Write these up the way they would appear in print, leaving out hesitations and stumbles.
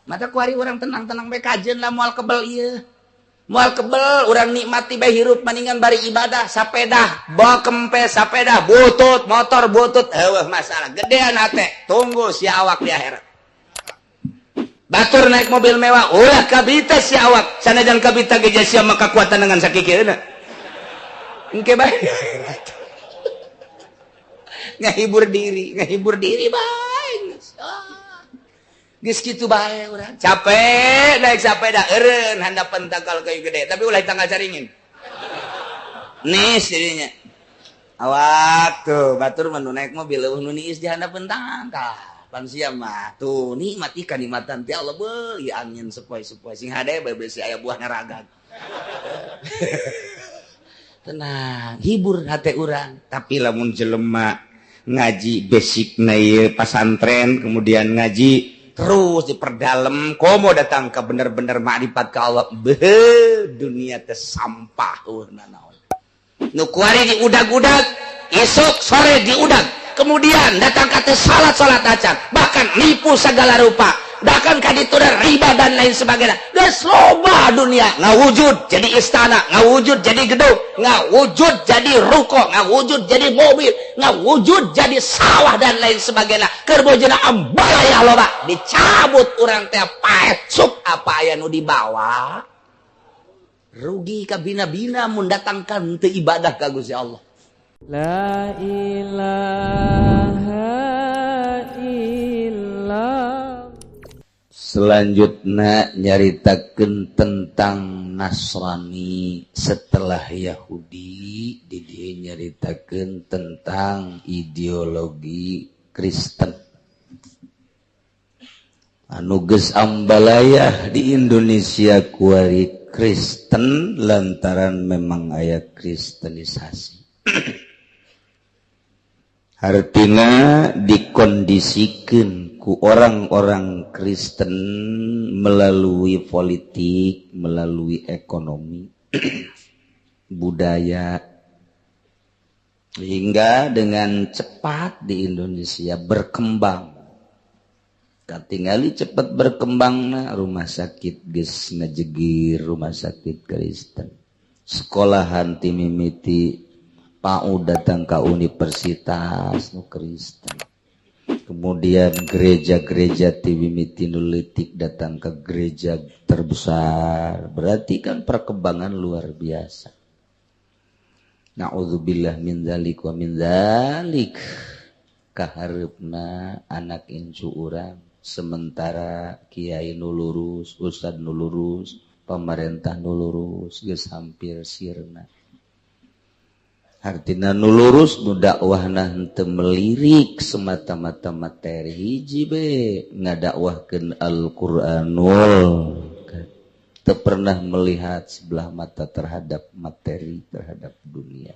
mata kuari orang tenang-tenang bae kajen lah moal kebel ieu. Moal kebel urang nikmati bae hirup maningan bari ibadah sapeda, bawa kempes sapeda, butut, motor butut, eueuh masalah gedean hate. Tunggu si awak di akhirat. Batur naik mobil mewah, ulah kabita si awak. Sanajan kabita ge sia maka kekuatan dengan sakikeuna. Engke bae. Ngahibur diri bae. Geus kitu bae urang. Capek naik sepeda eureun handapan takal kayu gede, tapi ulah tanggal caringin. Nis jadinya. Awak tuh batur mah naik mobil eueuh nu niis di handapan tangkal. Pan sia mah tuh nikmati kanikmatan ti Allah beuh ieu angin sepoi-sepoi sing hade bae beusi aya buah naragag. Tenang, hibur hate urang. Tapi lamun jelema ngaji basicna ieu pasantren kemudian ngaji terus diperdalem komo datang ke bener-bener makrifat ka Allah beuh dunia teh sampah naon. Nu kuari diudag-udag, esok sore diudag. Kemudian datang kata salat acan, bahkan nipu segala rupa, bahkan kaditu riba dan lain sebagainya. Geus loba dunia, ngawujud jadi istana, ngawujud jadi gedung, ngawujud jadi ruko, ngawujud jadi mobil, ngawujud jadi sawah dan lain sebagainya. Keur bojona ambalaya loba, dicabut urang teh paet sup apa aya nu dibawa. Rugi ka bina-bina mun datangkan teu ibadah ka Gusti Allah. La ilaha illallah. Selanjutnya nyaritakeun tentang Nasrani setelah Yahudi, di dieu nyaritakeun tentang ideologi Kristen. Anu geus ambalaya di Indonesia kuari Kristen lantaran memang aya kristenisasi. Artinya dikondisikan ku orang-orang Kristen melalui politik, melalui ekonomi, budaya, hingga dengan cepat di Indonesia berkembang. Katingali cepat berkembangna rumah sakit geus ngajegir rumah sakit Kristen. Sekolahan ti mimiti PAU datang ke universitas nu Kristen. Kemudian gereja-gereja mimiti nu leutik datang ke gereja terbesar. Berarti kan perkembangan luar biasa. Na'udzubillah min dzalik wa min dzalik. Kahareupna anak incu urang. Sementara kiai nu lurus, ustad nu lurus, pemerintah nu lurus geus hampir sirna. Artina nu lurus nu dakwahna henteu melirik semata-mata materi hiji be ngadakwahkeun Al-Qur'anul teu pernah melihat sebelah mata terhadap materi terhadap dunia.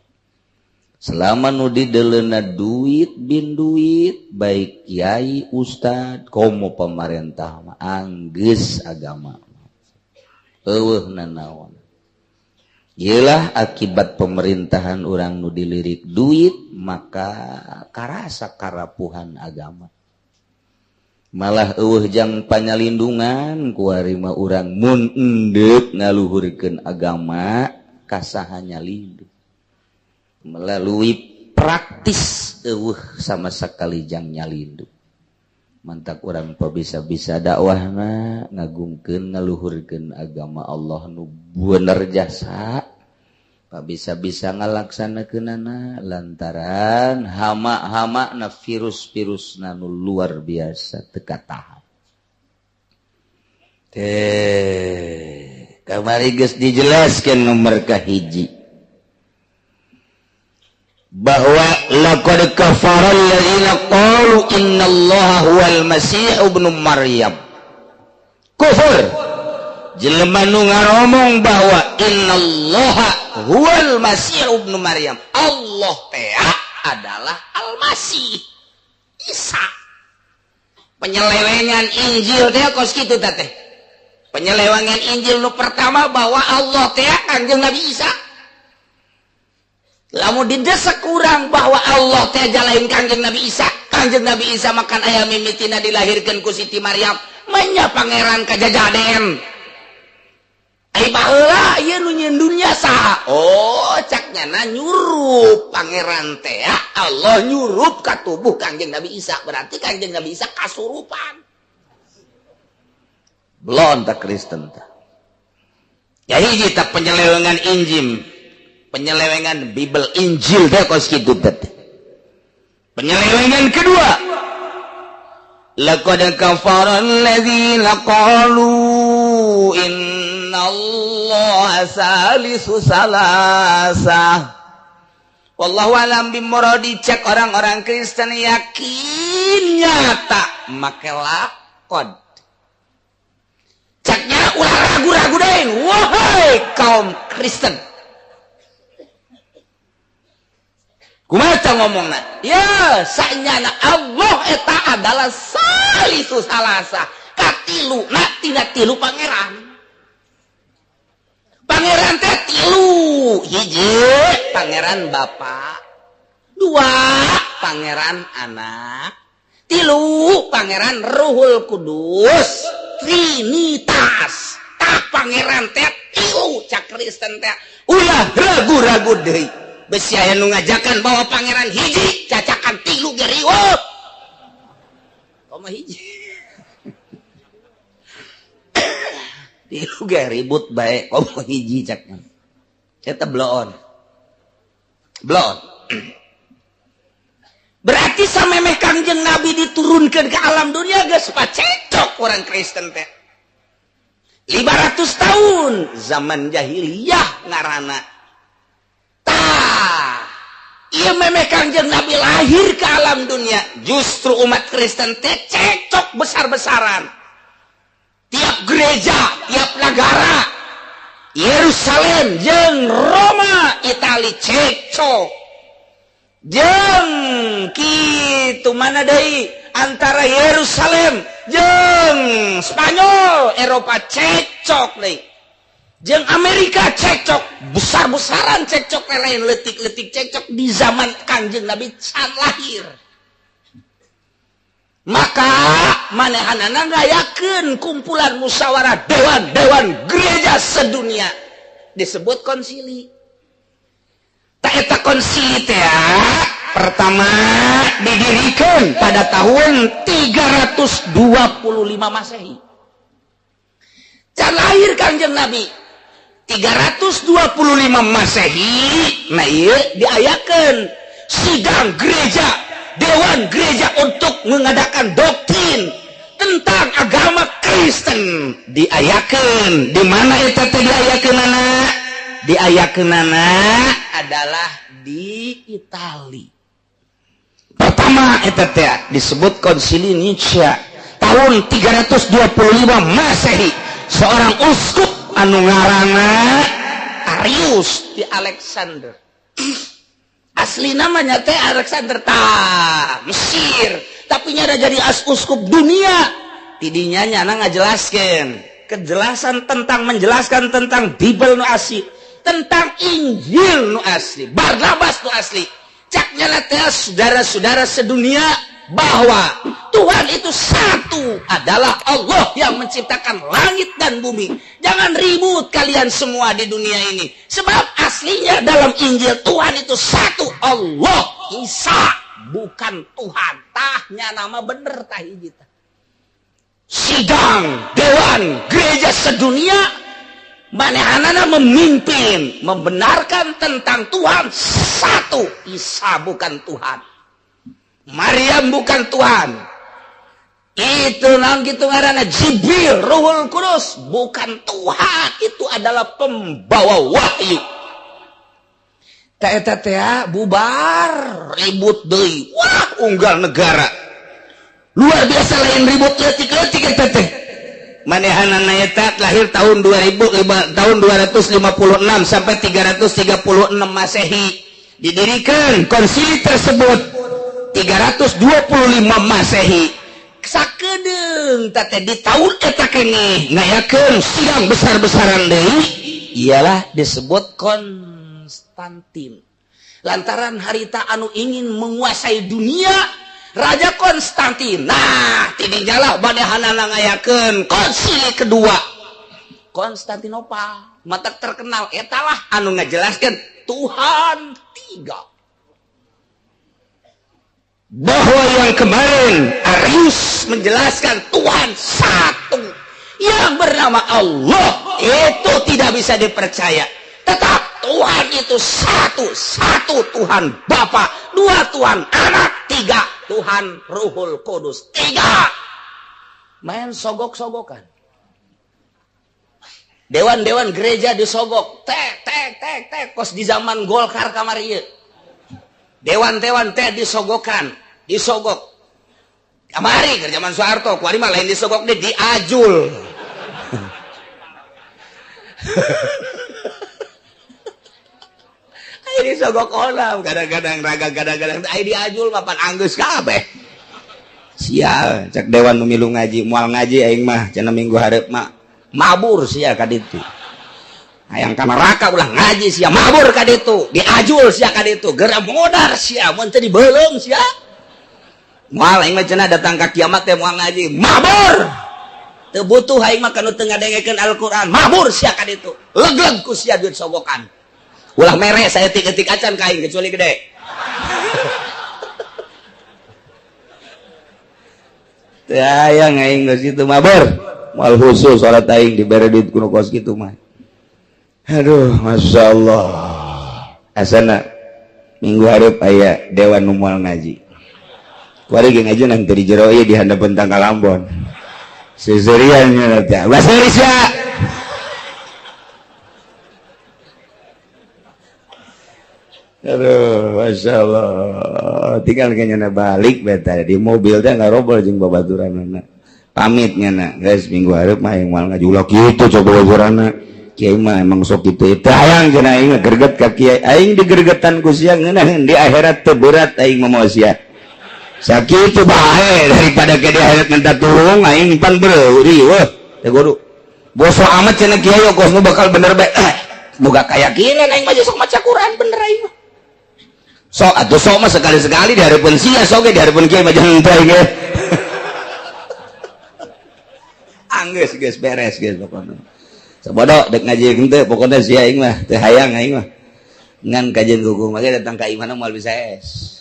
Selama nu dideleuna duit bin duit baik kiai ustad komo pemerintah mah anggeus agama. Eueuh nanaon. Ialah akibat pemerintahan orang nu dilirik duit maka karasa karapuhan agama. Malah eueuh jang panyalindungan kuari mah urang mun endeup ngaluhurkeun agama kasaha nyalindung. Melalui praktis eueuh sama sekali jang nyalindung. Mantak urang pabisa-bisa dakwahna ngagungkeun ngaluhurkeun agama Allah nu bener jasa pabisa-bisa ngalaksanakeunana lantaran hama-hamana virus-virusna nu luar biasa teu katahan. Kamari geus dijelaskeun nomor kahiji bahwa laqad kafara alladziina qalu innallaha huwal masih ibnu maryam. Kufur jelema nu ngaromong bahwa innallaha huwal masih ibnu maryam, Allah teh adalah al-masih Isa. Penyelewengan Injil teh kos kitu teh. Penyelewengan Injil nu pertama bahwa Allah teh Kangjeng Nabi Isa. Lamun didesak kurang bahwa Allah teh jalain Kangjeng Nabi Isa. Kangjeng Nabi Isa makan ayam mimitina dilahirkan ku Siti Maryam. mainnya pangeran kajajaden ai baheula ieu nu nyeun dunya saha oh caknya na nyurup pangeran teh Allah nyurup ka tubuh Kangjeng Nabi Isa berarti Kangjeng Nabi Isa kasurupan belum tak Kristen tak ya hiji tak penyelewengan Injil penyelewengan Bible Injil teh kos kitu teh penyelewengan kedua laqad kafara alladzina qalu innallaha salisu salasa wallahu alam bimuradi cek orang-orang Kristen yakin nyata make lakon caknya ulah ragu-ragu deh wahai kaum Kristen kumaha ngomongna ya sanyana Allah eta adalah salisu salasa katilu na tina tilu pangeran teh tilu hiji pangeran Bapa dua pangeran Anak tilu pangeran Ruhul Kudus Trinitas tak pangeran teh tilu cak Kristen teh ulah ragu-ragu deui besi aya nu ngajakan bawa pangeran hiji cacakan tilu ge riweuh komo hiji tilu ge ribut bae komo hiji cakna eta bloon berarti samemeh Kangjeng Nabi diturunkeun ke alam dunia geus pacecok orang Kristen teh 500 tahun zaman jahiliyah ngaranna iya memeh Kangjeng Nabi lahir ke alam dunia justru umat Kristen teh cekcok besar-besaran tiap gereja tiap negara Yerusalem jeung Roma Itali cekcok jeung kitu mana deui antara Yerusalem jeung Spanyol Eropa cekcok deui jeung Amerika cekcok besar-besaran cekcok lain letik-letik cekcok di zaman Kangjeng Nabi can lahir maka manehanana ngayakeun kumpulan musyawarah dewan gereja sedunia disebut konsili tak eta konsili teh pertama didirikan pada tahun 325 Masehi can lahir Kangjeng Nabi 325 Masehi nah ieu diayakeun sidang gereja dewan gereja untuk mengadakan doktrin tentang agama Kristen diayakeun di mana eta teh diayakeunana diayakeunana adalah di Itali pertama eta teh disebut Konsili Nicea tahun 325 Masehi seorang uskup anu ngaranna Arius di Alexander asli namanya teh Alexander Mesir tapi nya jadi uskup dunia tidinya nyana ngajelaskeun kejelasan tentang menjelaskan tentang Bible nu asli tentang Injil nu asli Barnabas nu asli cak nyana teh saudara-saudara sedunia bahwa Tuhan itu satu adalah Allah yang menciptakan langit dan bumi. Jangan ribut kalian semua di dunia ini. Sebab aslinya dalam Injil Tuhan itu satu Allah. Isa bukan Tuhan. Tahnya nama bener tah hiji tah. Sidang dewan gereja sedunia manehanana memimpin membenarkan tentang Tuhan satu. Isa bukan Tuhan. Maryam bukan Tuhan. Itu nang gitu ngaranna Jibril, Ruhul Kudus bukan Tuhan. Itu adalah pembawa wahyu. Ta eta teh bubar ribut deui. Wah, unggal negara. Luar biasa lain ribut leutik-leutik eta teh. Manehanana eta lahir tahun 2000 tahun 256 sampai 336 Masehi. Didirikan konsili tersebut 325 Masehi sakedeung teh di tahun eta keneh ngayakeun sidang besar-besaran deui ialah disebut Konstantin lantaran harita anu ingin menguasai dunia Raja Konstantin. Nah tidinglah badahanana ngayakeun konsili kedua Konstantinopel. Mata terkenal etalah anu ngajelaskeun Tuhan tiga. Bahwa yang kemarin Arius menjelaskan Tuhan satu yang bernama Allah itu tidak bisa dipercaya. Tetap Tuhan itu satu Tuhan Bapa, dua Tuhan Anak, tiga Tuhan Ruhul Kudus, tiga. Main sogok-sogokan. Dewan-dewan gereja disogok, tek kos di zaman Golkar kamari ieu. Dewan-dewan teh disogok. Kamari ke zaman Soeharto, kuari mah lain disogok deh diajul. Ai disogok olam, kadang-kadang raga kadang-kadang ai diajul mapan anggeus kabeh. Sia, cek dewan nu milu ngaji, moal ngaji aing mah cenah minggu hareup mah mabur sia ka ditu. Hayang ka neraka ulah ngaji sia mabur ka ditu, diajul sia ka ditu, geura modar sia mun teu dibeulem sia. Moal aing mah cenah datang ka kiamat teh moal ngaji, mabur. Teu butuh aing mah kanu teu ngadengekeun Al-Qur'an, mabur sia ka ditu. Legeg ku sia duit sogokan. Ulah mere saya tik-tik acan ka aing kecuali gede. Teu hayang aing geus kitu mabur. Moal khusus salat aing dibere duit kuno kos kitu mah. Aduh, Masya Allah. Asana minggu hareup aya dewan nu moal ngaji. Kuari ge ngaji nang teu di jero ieu di handapeun tanggal Ambon. Seserian nya teh. Bahasa Indonesia. Aduh, Masya Allah. Tinggal kayaknya balik beta di mobil teh ngarobol jeung babaturanna. Pamitnya nak guys minggu hareup mah yang moal ngaji ulah kitu coba babaturanna. Kiai mah emang sok kitu teh hayang cenah aing greget ka kiai. Aing digergetan ku sia ngeunah di akhirat teu berat aing mah sia. Sakitu bae daripada ke di akhirat minta tulung aing pan beuri weuh teh kudu. Boso amat cenah kiai kos nu bakal bener bae. Boga kayakinan aing mah sok maca Quran bener aing mah. Sok atuh sok mah sekali-sekali di hareupeun sia sok ge di hareupeun kiai mah jangan teu ge. Anggeus geus beres geus pokona. Sabodo dek ngaji henteu pokona sia aing mah teu hayang aing mah. Ngan kajian kuku mah datang ka imana moal bisa es.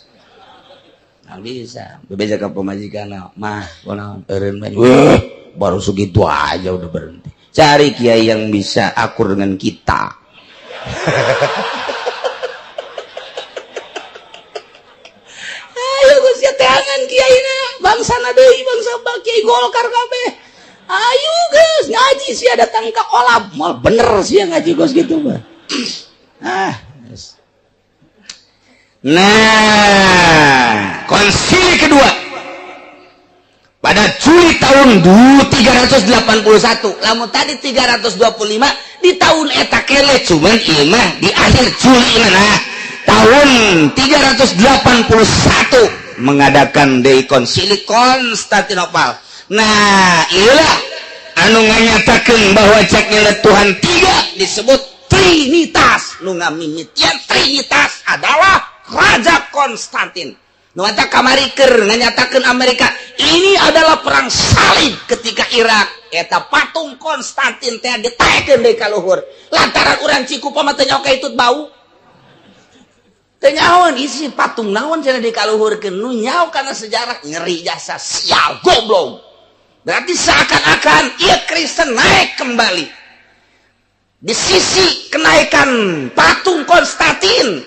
Nah bisa. Bebeja ka pamajikanna, mah kunaon eureun mah. Baru segitu aja udah berhenti. Cari kiai yang bisa akur dengan kita. Ayo geus sia teangan kiaina, bangsana deui bangsa kiai Golkar kabeh. Ayo guys ngaji sia datang ke kolab mal bener sia ngaji gos gitu mah. Nah konsili kedua pada Juli tahun 381 lamun tadi 325 di tahun eta kele cuman ieu mah di akhir Juli nah tahun 381 mengadakan deui konsili Konstantinopel. Nah inilah anu nganyatakeun bahwa ceknya Tuhan tiga disebut Trinitas. Nu ngamimitian Trinitas adalah Raja Konstantin. Nu eta kamari keur nganyatakeun Amerika ini adalah perang salib ketika Irak. Eta patung Konstantin teh ditaekeun deui ka luhur. Lantaran urang Cikupa mah teu nyaho kaitut bau. Teu nyahoan isi patung naon cenah deui ka luhurkeun. Nu nyaho kana sejarah ngeri jasa sial goblok. Berarti seakan-akan ia Kristen naik kembali. Di sisi kenaikan patung Konstantin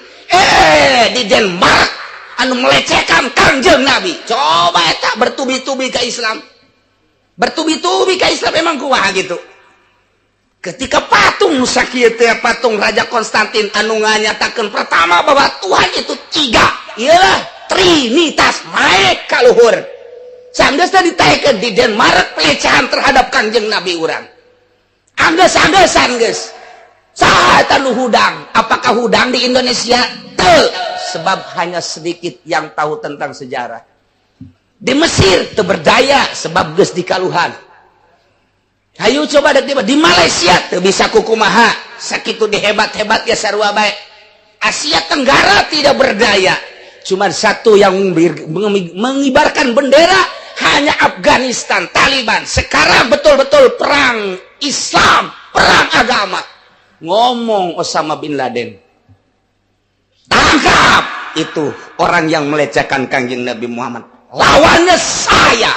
di Denmark anu melecehkan Kangjeng Nabi. Coba eta bertubi-tubi ke Islam. Bertubi-tubi ke Islam emang kumaha gitu. Ketika patung sakieu teh patung Raja Konstantin anu nganyatakeun pertama bahwa Tuhan itu tiga. Ialah Trinitas naik ka luhur. Sanggeusna ditaekeun di Denmark pelecehan terhadap Kangjeng Nabi urang. Anggeus-anggeus geus. Saha eta nu hudang? Apakah hudang di Indonesia? Teu, sebab hanya sedikit yang tahu tentang sejarah. Di Mesir teu berdaya sebab geus dikaluhan. Hayu coba di Malaysia teu bisa kukumaha, sakitu dihebat-hebat ya sarua bae. Asia Tenggara tidak berdaya. cuma satu yang mengibarkan bendera hanya Afghanistan, Taliban. Sekarang betul-betul perang Islam, perang agama. Ngomong Osama bin Laden, tangkap itu orang yang melecehkan Kanjeng Nabi Muhammad. Lawannya saya,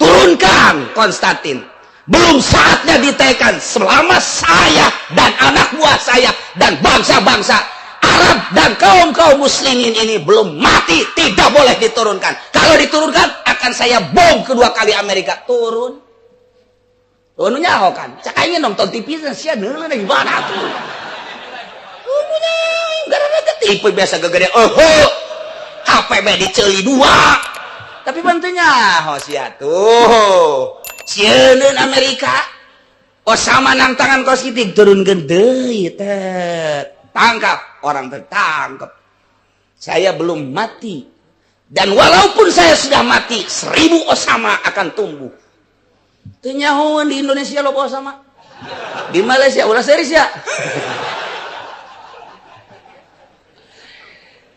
turunkan Konstantin. Belum saatnya ditekan selama saya dan anak buah saya dan bangsa-bangsa Arab dan kaum-kaum muslimin ini belum mati, tidak boleh diturunkan. Kalau diturunkan akan saya bom kedua kali Amerika. Turun. Turunnya kan. Cakainya nonton TV sia neuleuh di mana tuh. Turunnya gara-gara tipe biasa gegede. HPB diceuli 2. Tapi bantunya sia tuh. Sieun Amerika. Osama nang tangan kos kitik turunkeun deui teh. Tangkap, orang tertangkap. Saya belum mati. Dan walaupun saya sudah mati, 1000 Osama akan tumbuh. Teu nyahoeun di Indonesia loba Osama. Di Malaysia ulah seris ya.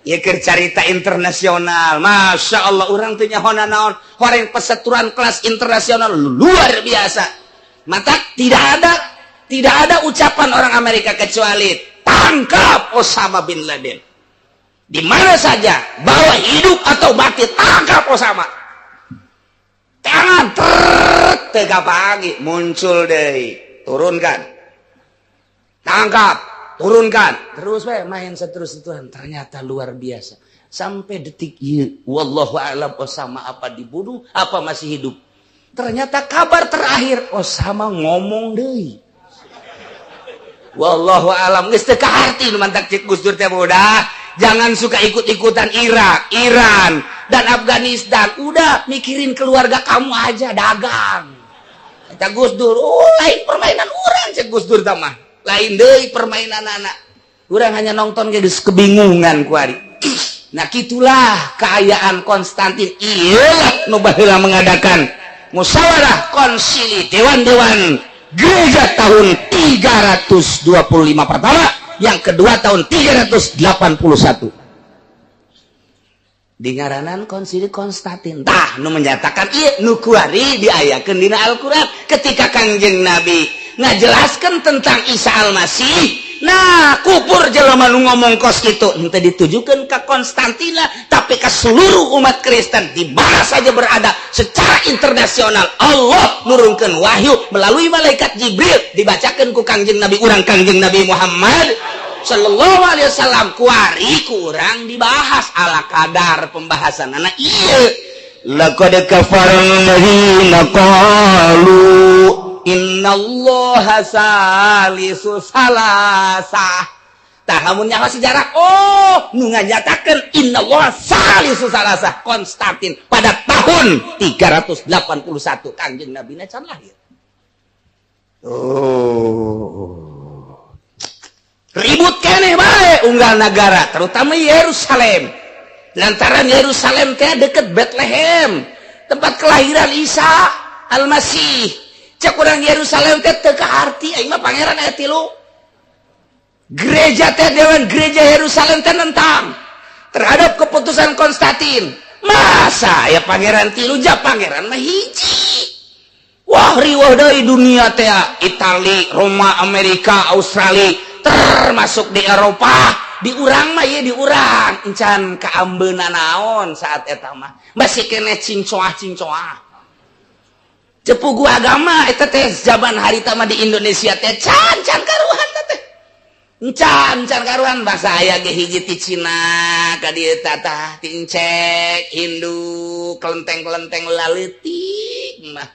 Ya keur carita internasional. Masya Allah orang teu nyahoana naon. Horeng peseturan kelas internasional luar biasa. Maka tidak ada ucapan orang Amerika kecuali tangkap Osama bin Laden. Di mana saja, bawa hidup atau mati, tangkap Osama. Tangan tega pagi muncul deh, turunkan. Tangkap. Turunkan, terus main seterus-terusan. Ternyata luar biasa. Sampai detik ini, wallahu a'lam Osama apa dibunuh, apa masih hidup. Ternyata kabar terakhir Osama ngomong deui. Wallahu a'lam geus teu kaharti nu mantak cek Gus Dur teh udah. Jangan suka ikut-ikutan Irak, Iran dan Afghanistan. Udah mikirin keluarga kamu aja, dagang. Kata Gus Dur, lain permainan urang cek Gus Dur tah mah. Lain deui permainan anak. Urang hanya nonton geus kebingungan ku ari. Nah gitulah keayaan Konstantin. Iyalah nu baheula mengadakan musyawarah konsili dewan-dewan gereja tahun 325 pertama, yang kedua tahun 381. Di ngaranan konsili Konstantin. Tah nu menyatakan ieu nu kuari diayakeun dina Al-Qur'an ketika Kanjeng Nabi ngajelaskan tentang Isa Al-Masih. Nah, kupur jelema nu ngomong kos kitu henteu ditujukeun ka Konstantina, tapi ke seluruh umat Kristen di mana saja berada secara internasional. Allah nurunkeun wahyu melalui malaikat Jibril, dibacakeun ku Kanjeng Nabi urang Kanjeng Nabi Muhammad sallallahu alaihi wasallam. Kuari kurang dibahas ala kadar pembahasan anak ieu. Laqad kafara alladziina qalu innallaha salisu salasah. Tah lamun nyaho sejarah, nu nganyatakeun innallaha salisu salasah Konstantin pada tahun 381 Kanjeng Nabi na can lahir. Ribut keneh bae unggal negara, terutama Yerusalem. Lantaran Yerusalem teh deket Bethlehem, tempat kelahiran Isa Al-Masih. Cek urang Yerusalem teh teu kaharti aing mah pangeran aya 3. Gereja teh dewan gereja Yerusalem teh nentang terhadap keputusan Konstantin. Masa ya pangeran 3 ja pangeran mah hiji. Wah riweuh deui dunia teh, Itali, Roma, Amerika, Australia, termasuk di Eropa. Di urang mah ye di urang encan kaambeuna naon saat eta mah. Masih keneh cincoah-cincoah. Cepugu agama eta teh zaman harita mah di Indonesia teh can karuhan teh. Can karuhan bahasa aya ge hiji ti Cina ka dieu tah ti Encek, Hindu, kelenteng-kelenteng laleutik mah.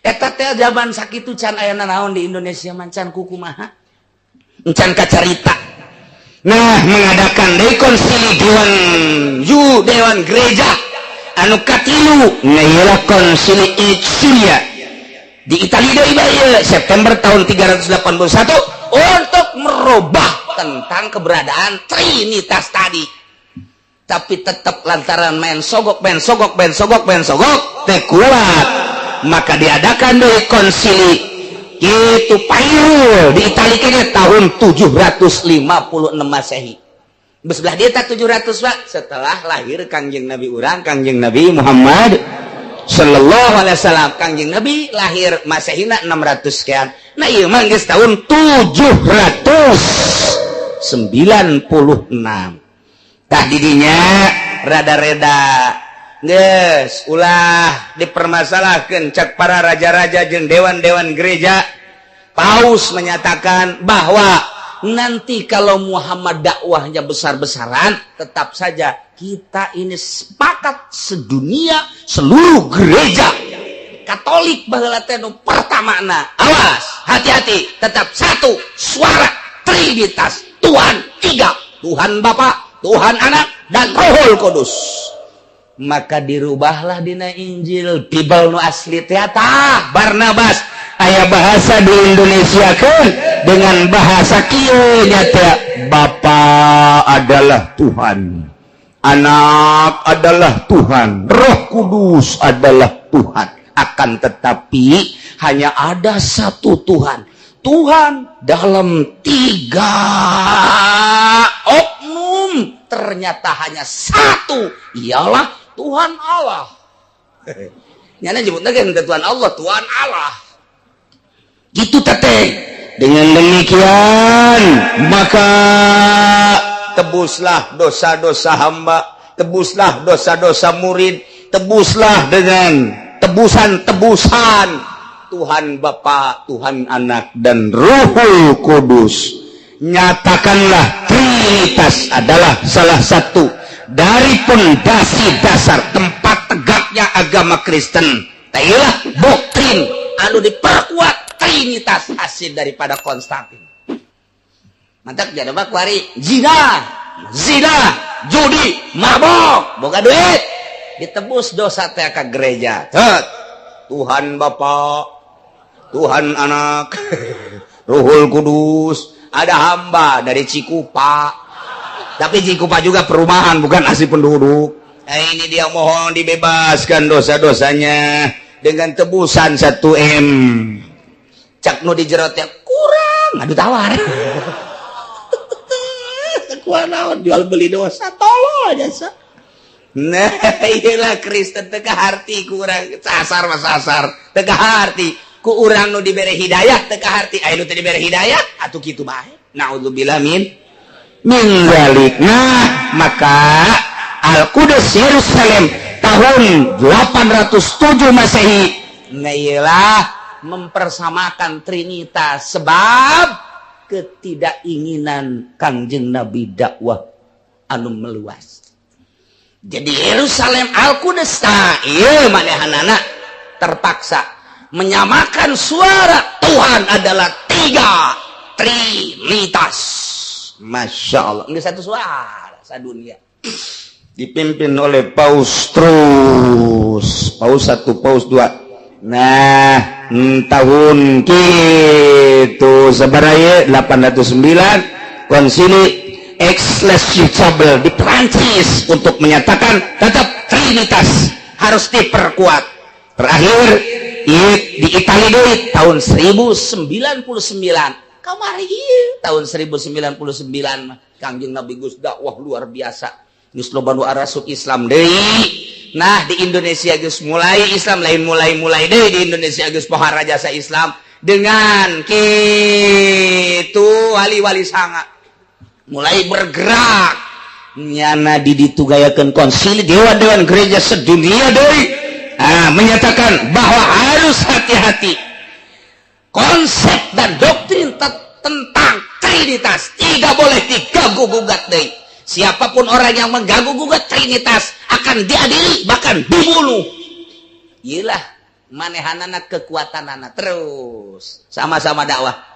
Eta teh zaman sakitu can aya naon di Indonesia mah can kukumaha. Encan kacarita. Nah, mengadakan deui konsili dewan gereja anu katilu ngayalah konsili Ituria di Italia deui bae September tahun 381 untuk merubah tentang keberadaan Trinitas tadi. Tapi tetap lantaran main sogok teh kuat, maka diadakan deui konsili itu Pairul di Italia kene tahun 756 Masehi. Besebelah dia tak 700 Pak setelah lahir Kangjeng Nabi urang Kangjeng Nabi Muhammad sallallahu alaihi wasallam. Kangjeng Nabi lahir Masehina 600 sekian. Nah ieu mah geus tahun 796. Tah didinya rada-reda geus ulah dipermasalahkeun cak para raja-raja jeung dewan-dewan gereja. Paus menyatakan bahwa nanti kalau Muhammad dakwahnya besar-besaran, tetap saja kita ini sepakat sedunia seluruh gereja Katolik baheula teh nu pertamana. Awas, hati-hati, tetap satu suara Trinitas, Tuhan tiga, Tuhan Bapa, Tuhan Anak dan Rohul Kudus. Maka dirubahlah dina Injil Bible nu asli teh tah Barnabas aya bahasa di Indonesia kan dengan bahasa kieu nyata Bapa adalah Tuhan, Anak adalah Tuhan, Roh Kudus adalah Tuhan. Akan tetapi hanya ada satu Tuhan, Tuhan dalam tiga oknum. Ternyata hanya satu, ialah Tuhan Allah. Nyana nyebutna kan Tuhan Allah, Tuhan Allah. Gitu teteh. Dengan demikian maka tebuslah dosa-dosa hamba, tebuslah dosa-dosa murid, tebuslah dengan tebusan-tebusan Tuhan Bapa, Tuhan Anak dan Ruhul Kudus. Nyatakanlah Trinitas adalah salah satu dari pondasi dasar tempat tegaknya agama Kristen. Tailah doktrin anu diperkuat Trinitas hasil daripada Konstantin. Mantap jadi apa kuari? Zina, judi, mabok, boga duit, ditebus dosa teh ka gereja. Tuhan Bapa, Tuhan Anak, Ruhul Kudus. Ada hamba dari Cikupa, tapi Cikupa juga perumahan bukan asli penduduk. Ini dia mohon dibebaskan dosa-dosanya dengan tebusan 1 M. Cak nu dijerotnya kurang, aduh tawar. Kuanaon jual beli dosa, tolong aja sa. Nah, iyalah Kristen teu kaharti kurang sasar mah sasar, teu kaharti. Ku urang nu dibere hidayah teu kaharti, aya nu teu dibere hidayah atuh kitu bae. Naudzubillah min zalik. Nah, maka Al-Qudus Yerusalem tahun 807 Masehi nailah mempersamakan Trinitas sebab ketidakinginan Kangjeng Nabi dakwah anu meluas. Jadi Yerusalem Al-Qudus ieu manehanana terpaksa menyamakan suara Tuhan adalah tiga Trinitas. Masya Allah, ini satu suara sadunia. Dipimpin oleh Paus terus, Paus 1, Paus 2. Nah, tahun gitu sebaraya 809 konsili Exclesiable di Prancis untuk menyatakan tetap Trinitas harus diperkuat. Terakhir di Italia deui tahun 1099 kamari tahun 1099 Kangjeng Nabi Gus dakwah luar biasa geus loba nu arasuk Islam deui. Nah di Indonesia geus mulai Islam lain mulai deui di Indonesia geus pohara jasa Islam dengan kitu wali-wali sanga mulai bergerak nyana di ditu gayakeun konsili dewan-dewan gereja sedunia deui. Menyatakan bahwa harus hati-hati konsep dan doktrin tentang Trinitas tidak boleh diganggu-gugat deui. Siapapun orang yang mengganggu-gugat Trinitas akan diadili bahkan dibunuh. Iyalah manehanana kekuatanana terus sama-sama dakwah.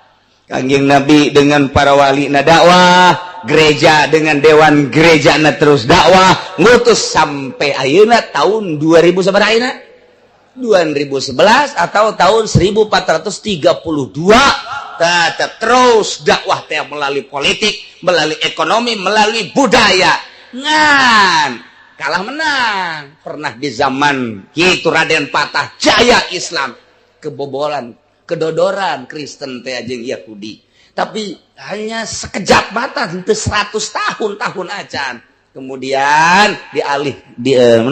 Kangjeng Nabi dengan para wali na dakwah, gereja dengan dewan gereja na terus dakwah, ngutus sampai ayeuna tahun 2000 sabaraha ayeuna? 2011 atau tahun 1432 tetap terus dakwah teh melalui politik, melalui ekonomi, melalui budaya. Ngan kalah menang pernah di zaman kitu Raden Patah Jaya Islam kebobolan kedodoran Kristen teh jeung Yahudi. tapi hanya sekejap mata itu 100 tahun acan. Kemudian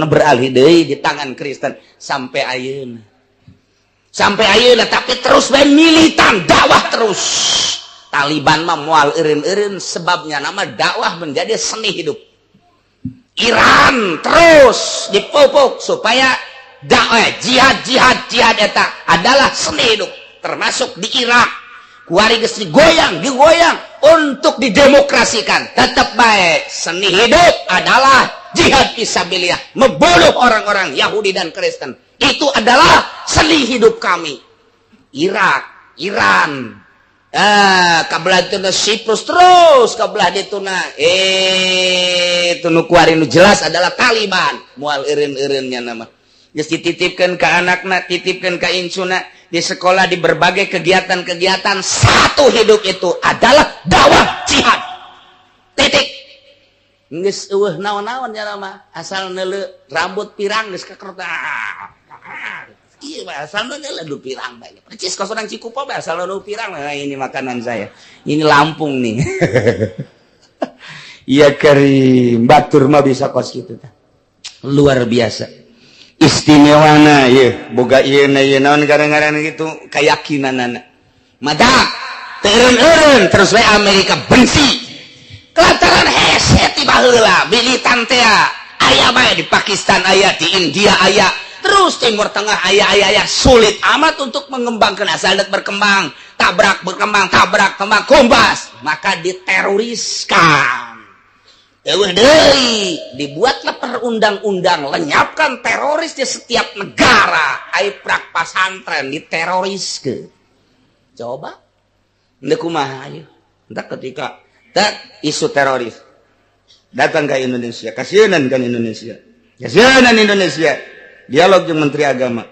beralih deui di tangan Kristen sampai ayeuna. Tapi terus bae militan dakwah terus. Taliban mah moal eureun-eureun sebabnya nama dakwah menjadi seni hidup. Iran terus dipupuk supaya dakwah jihad eta adalah seni hidup, termasuk di Irak. Kuari geus digoyang untuk didemokrasikan. Tetap baik seni hidup adalah jihad fisabilillah, membunuh orang-orang Yahudi dan Kristen. Itu adalah seni hidup kami. Irak, Iran, kabelah itu Siprus terus kabelah itu itu nu kuari nu jelas adalah Taliban. Moal eureun-eureunnya nama. Geus dititipkeun ka anakna, titipkeun ka insuna di sekolah, di berbagai kegiatan-kegiatan. Satu hidup itu adalah dakwah jihad. Titik. Geus eueuh naon-naon nya nama. Asal neuleu rambut pirang geus kakerta. Iya, asal neuleu pirang bae. Percis kos orang Cikupa bae asal neuleu pirang. Nah, ini makanan saya. Ini Lampung nih. Iya Karim, batur mah bisa kos kitu tah. Luar biasa. Istimewana ya boga ieu naon gara-gara gitu keyakinanana madak teureun terus we Amerika benci kelantaran hese ti baheula militan teh aya bae di Pakistan, aya di India, aya terus Timur Tengah, aya sulit amat untuk mengembangkan asal berkembang tabrak kembang kombas maka diteroriskan. Dibuatlah perundang-undang lenyapkan teroris di setiap negara. Aiprak pasantren diteroriskeun. Coba ndek kumaha ieu. Entar ketika isu teroris datang ke Indonesia, kasieunan kan Indonesia. Kasieunan Indonesia. Dialog dengan Menteri Agama.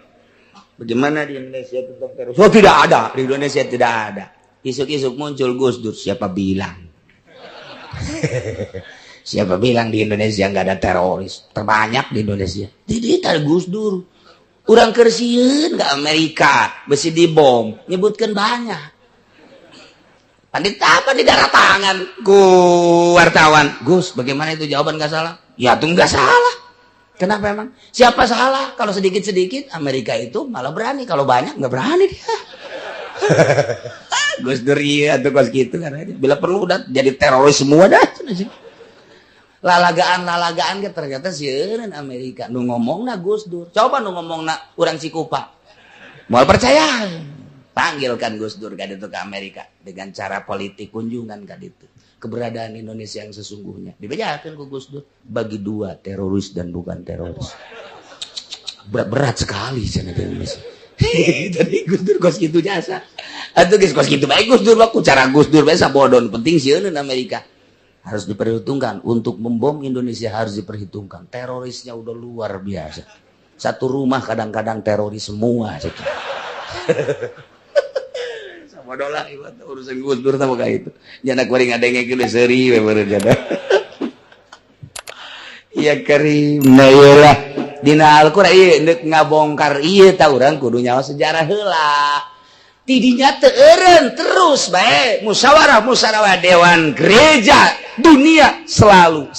Bagaimana di Indonesia tentang teroris? Oh, tidak ada. Di Indonesia tidak ada. Isuk-isuk muncul Gus Dur, siapa bilang? Siapa bilang di Indonesia nggak ada teroris? Terbanyak di Indonesia. Jadi ada Gus Dur. Urang kersieun ke Amerika, besi dibom, nyebutkan banyak. Pandit apa di darah tangan? Wartawan. Gus, bagaimana itu jawaban nggak salah? Ya itu nggak salah. Kenapa emang? Siapa salah? Kalau sedikit-sedikit Amerika itu malah berani. Kalau banyak nggak berani dia. Gus Dur iya tuh kos gitu karena bila perlu udah jadi teroris semua dah. Lalagaan ke ternyata sieun Amerika nu ngomongna Gus Dur. Coba nu ngomongna urang Cikupa. Moal percaya. Panggilkan Gus Dur ka ditu ke Amerika dengan cara politik kunjungan ka ditu. Keberadaan Indonesia yang sesungguhnya dibejakeun ku Gus Dur bagi dua, teroris dan bukan teroris. Berat sekali cenah di Indonesia. Jadi Gus Dur kos kitu jasa. Atuh geus kos kitu bae Gus Dur mah ku cara Gus Dur bae sabodon penting sieun Amerika. Harus diperhitungkan untuk membom Indonesia, harus diperhitungkan terorisnya udah luar biasa. Satu rumah kadang-kadang teroris semua. Sama dolah urusan Gus Dur sama kayak itu. Jangan kuring ada yang gitu seri bener jada. Iya Karim, nah iyalah dina Al-Qur'an ieu ngabongkar ieu tah urang kudu nyawa sejarah heula. Tidinya teureun terus bae musyawarah dewan gereja dunia selalu.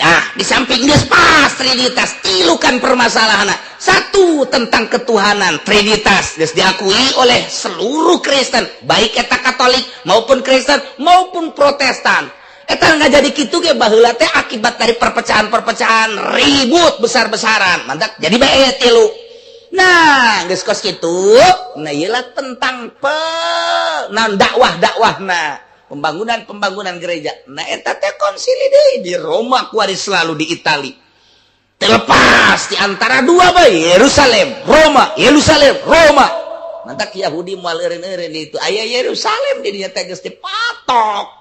Nah, di samping geus pas trinitas tilukan permasalahanna. Satu tentang ketuhanan, trinitas geus diakui oleh seluruh Kristen, baik eta Katolik maupun Kristen maupun Protestan. Eta nggak jadi kitu ge baheula teh akibat dari perpecahan ribut besar-besaran. Mantap jadi bae tilu. Nah, geus kos kitu, nah iyalah tentang dakwah-dakwahna, pembangunan gereja. Nah eta teh konsili deui di Roma kuari selalu di Itali. Terlepas di antara dua bae, Yerusalem, Roma. Mantap Yahudi moal eureun-eureun itu aya Yerusalem di dinya teh geus dipatok.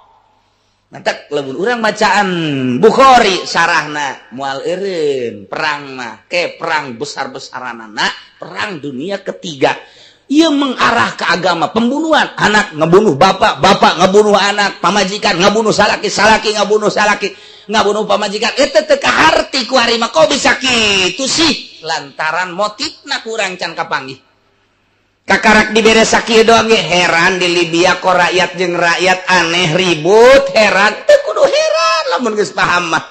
Mantap lamun urang bacaan Bukhari sarahna moal eureun perang mah ke perang besar-besaranana, perang dunia ketiga. Ia mengarah ke agama pembunuhan, anak ngebunuh bapak ngebunuh anak, pamajikan ngebunuh salaki ngebunuh salaki, ngabunuh pamajikan. Eta teu kaharti ku ari mah kok bisa kitu sih? Lantaran motifna kurang can kapanggih. kakarak dibere sakieu doang ge heran di Libya kok rakyat jeung rakyat aneh ribut heran teu kudu heran lamun geus paham mah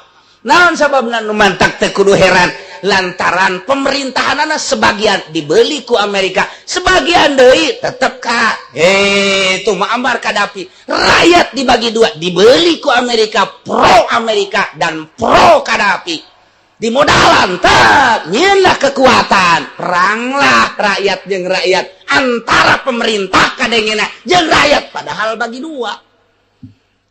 naon sababna nu mantak teu kudu heran lantaran pemerintahanana sebagian dibeli ku Amerika sebagian deui tetep ka itu Muammar Gaddafi rakyat dibagi dua dibeli ku Amerika pro Amerika dan pro Gaddafi di modalan tak nyeunlah kekuatan peranglah rakyat jeung rakyat antara pemerintah kadengena jeung rakyat padahal bagi dua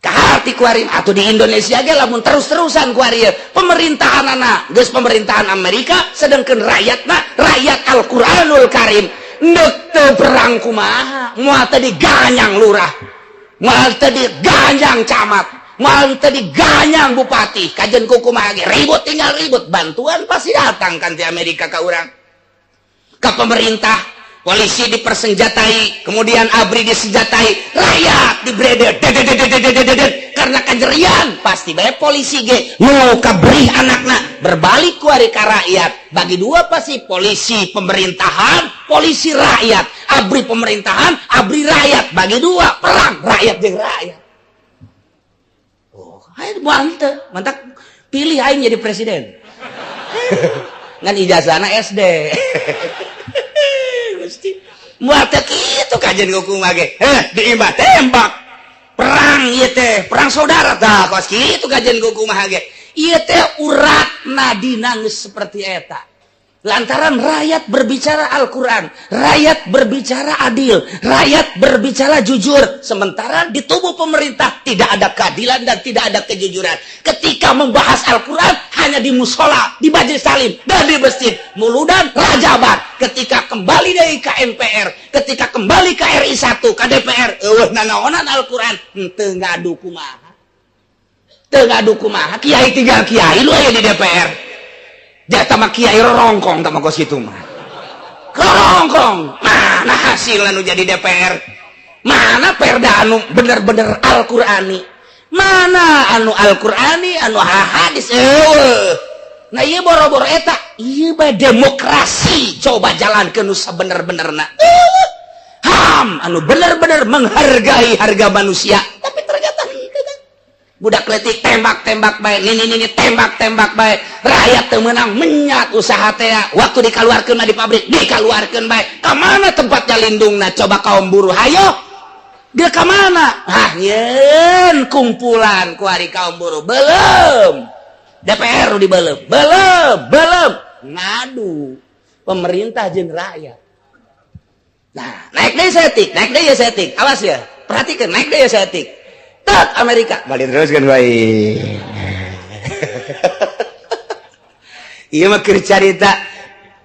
kahati kuarin atau di Indonesia ge lamun terus-terusan kuarin pemerintahanana geus pemerintahan Amerika sedangkan rakyatna rakyat Al-Qur'anul Karim neuk teu perang kumaha moal teh diganyang lurah moal teh diganyang camat mal tadi ganyang bupati kajen kukumaha ge ribut tinggal ribut bantuan pasti datang kan di Amerika ka urang ka pemerintah polisi dipersenjatai kemudian ABRI disenjatai rakyat dibreder karena kajerian pasti bae polisi ge nu kabrih anakna berbalik ku ari ka rakyat bagi dua pasti polisi pemerintahan polisi rakyat ABRI pemerintahan ABRI rakyat bagi dua perang rakyat jeung rakyat. Ayo mantap pilih aing jadi presiden ngan ijazahna SD mesti mantap gitu kajian kukumaha ge diimbah tembak perang ieu teh perang saudara tah kos kitu kajian kukumaha ge ieu teh uratna dina geus seperti eta lantaran rakyat berbicara Al-Quran, rakyat berbicara adil, rakyat berbicara jujur. Sementara di tubuh pemerintah tidak ada keadilan dan tidak ada kejujuran. Ketika membahas Al-Quran hanya di musola, di majelis salim, dan di masjid. Muludan rajabat. Ketika kembali dari ke MPR, ketika kembali ke RI 1, ke DPR, nanaonan Al-Quran, teu ngadu kumaha. Teu ngadu kumaha, kiai tinggal kiai lu aya di DPR. Dia sama kiai rongkong sama kos itu mah rongkong mana hasilnya nu jadi DPR mana perda anu bener-bener Al-Qurani mana anu Al-Qurani anu hadis nah iya boro-boro eta iya bae demokrasi coba jalankeun nu sabener-benerna ham anu bener-bener menghargai harga manusia tapi ternyata budak letik tembak-tembak baik ini tembak-tembak baik rakyat teu meunang menyat usaha teh waktu dikaluarkeun di pabrik dikaluarkeun baik ka mana tempatnya lindungna coba kaum buruh hayo ge ka mana nyeun kumpulan ku ari kaum buruh belum DPR di belum ngadu pemerintah jeung rakyat nah naik deui setik awas ya perhatikan naik deui setik tak Amerika balik terus kan baik iya mah keur carita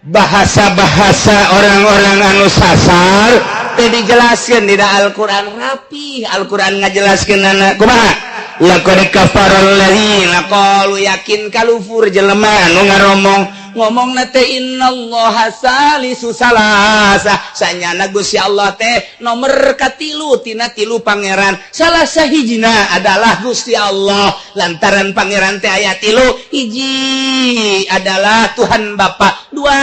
bahasa-bahasa orang-orang anu sasar teh dijelaskeun dina Al-Qur'an rapi Al-Qur'an ngajelaskeunana kumaha laqad kafarul ladzina qalu yakin kalufur jelema anu ngomongna teh innallaha salisu salasa sanyana Gusti Allah teh nomor katilu tina tilu pangeran salah sahijina adalah Gusti Allah lantaran pangeran teh aya tilu hiji adalah Tuhan Bapa dua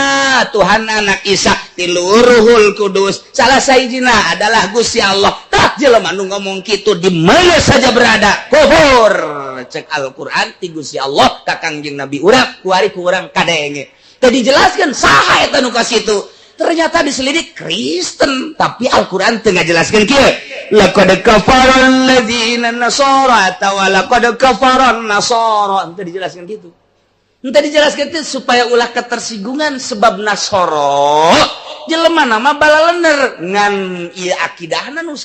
Tuhan Anak Isa tilu Ruhul Kudus salah sahijina adalah Gusti Allah tah jelema nu ngomong kitu di mana saja berada kufur cek Al-Qur'an ti Gusti Allah ka Kangjeng Nabi urang kuari ku urang kadenge tadi jelaskan saha eta nu ka situ ternyata diselidik Kristen tapi Al-Qur'an teu ngajelaskeun kieu laqad kafara alladzina nasara wa laqad kafara nasara teu dijelaskeun kitu teu dijelaskeun teh supaya ulah ketersinggungan sebab nasara jelema nama balalener ngan ieu akidahna nu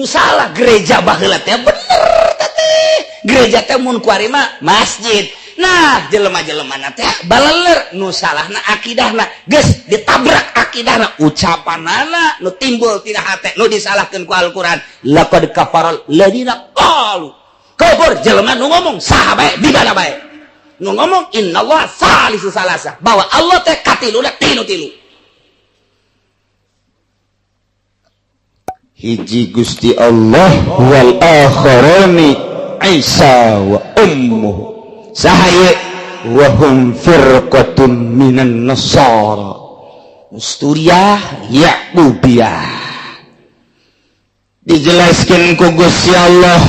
salah gereja baheula teh bener teh gereja teh mun kuari mah masjid nah jelema-jelemana teh baleler nu salahna akidahna geus ditabrak akidahna ucapanana nu timbul tina hate nu disalahkeun ku Al-Qur'an laqad kafaral ladina qalu kufur jelema nu ngomong saha bae di mana bae nu ngomong innallaha salisu salasa bahwa Allah teh katiluna tilu hiji Gusti Allah wal akharani Isa wa ummuhu sahaya wa hum firqatun minan nasara Usturiah Ya'qubiyah. Dijelaskan ku Gusti Allah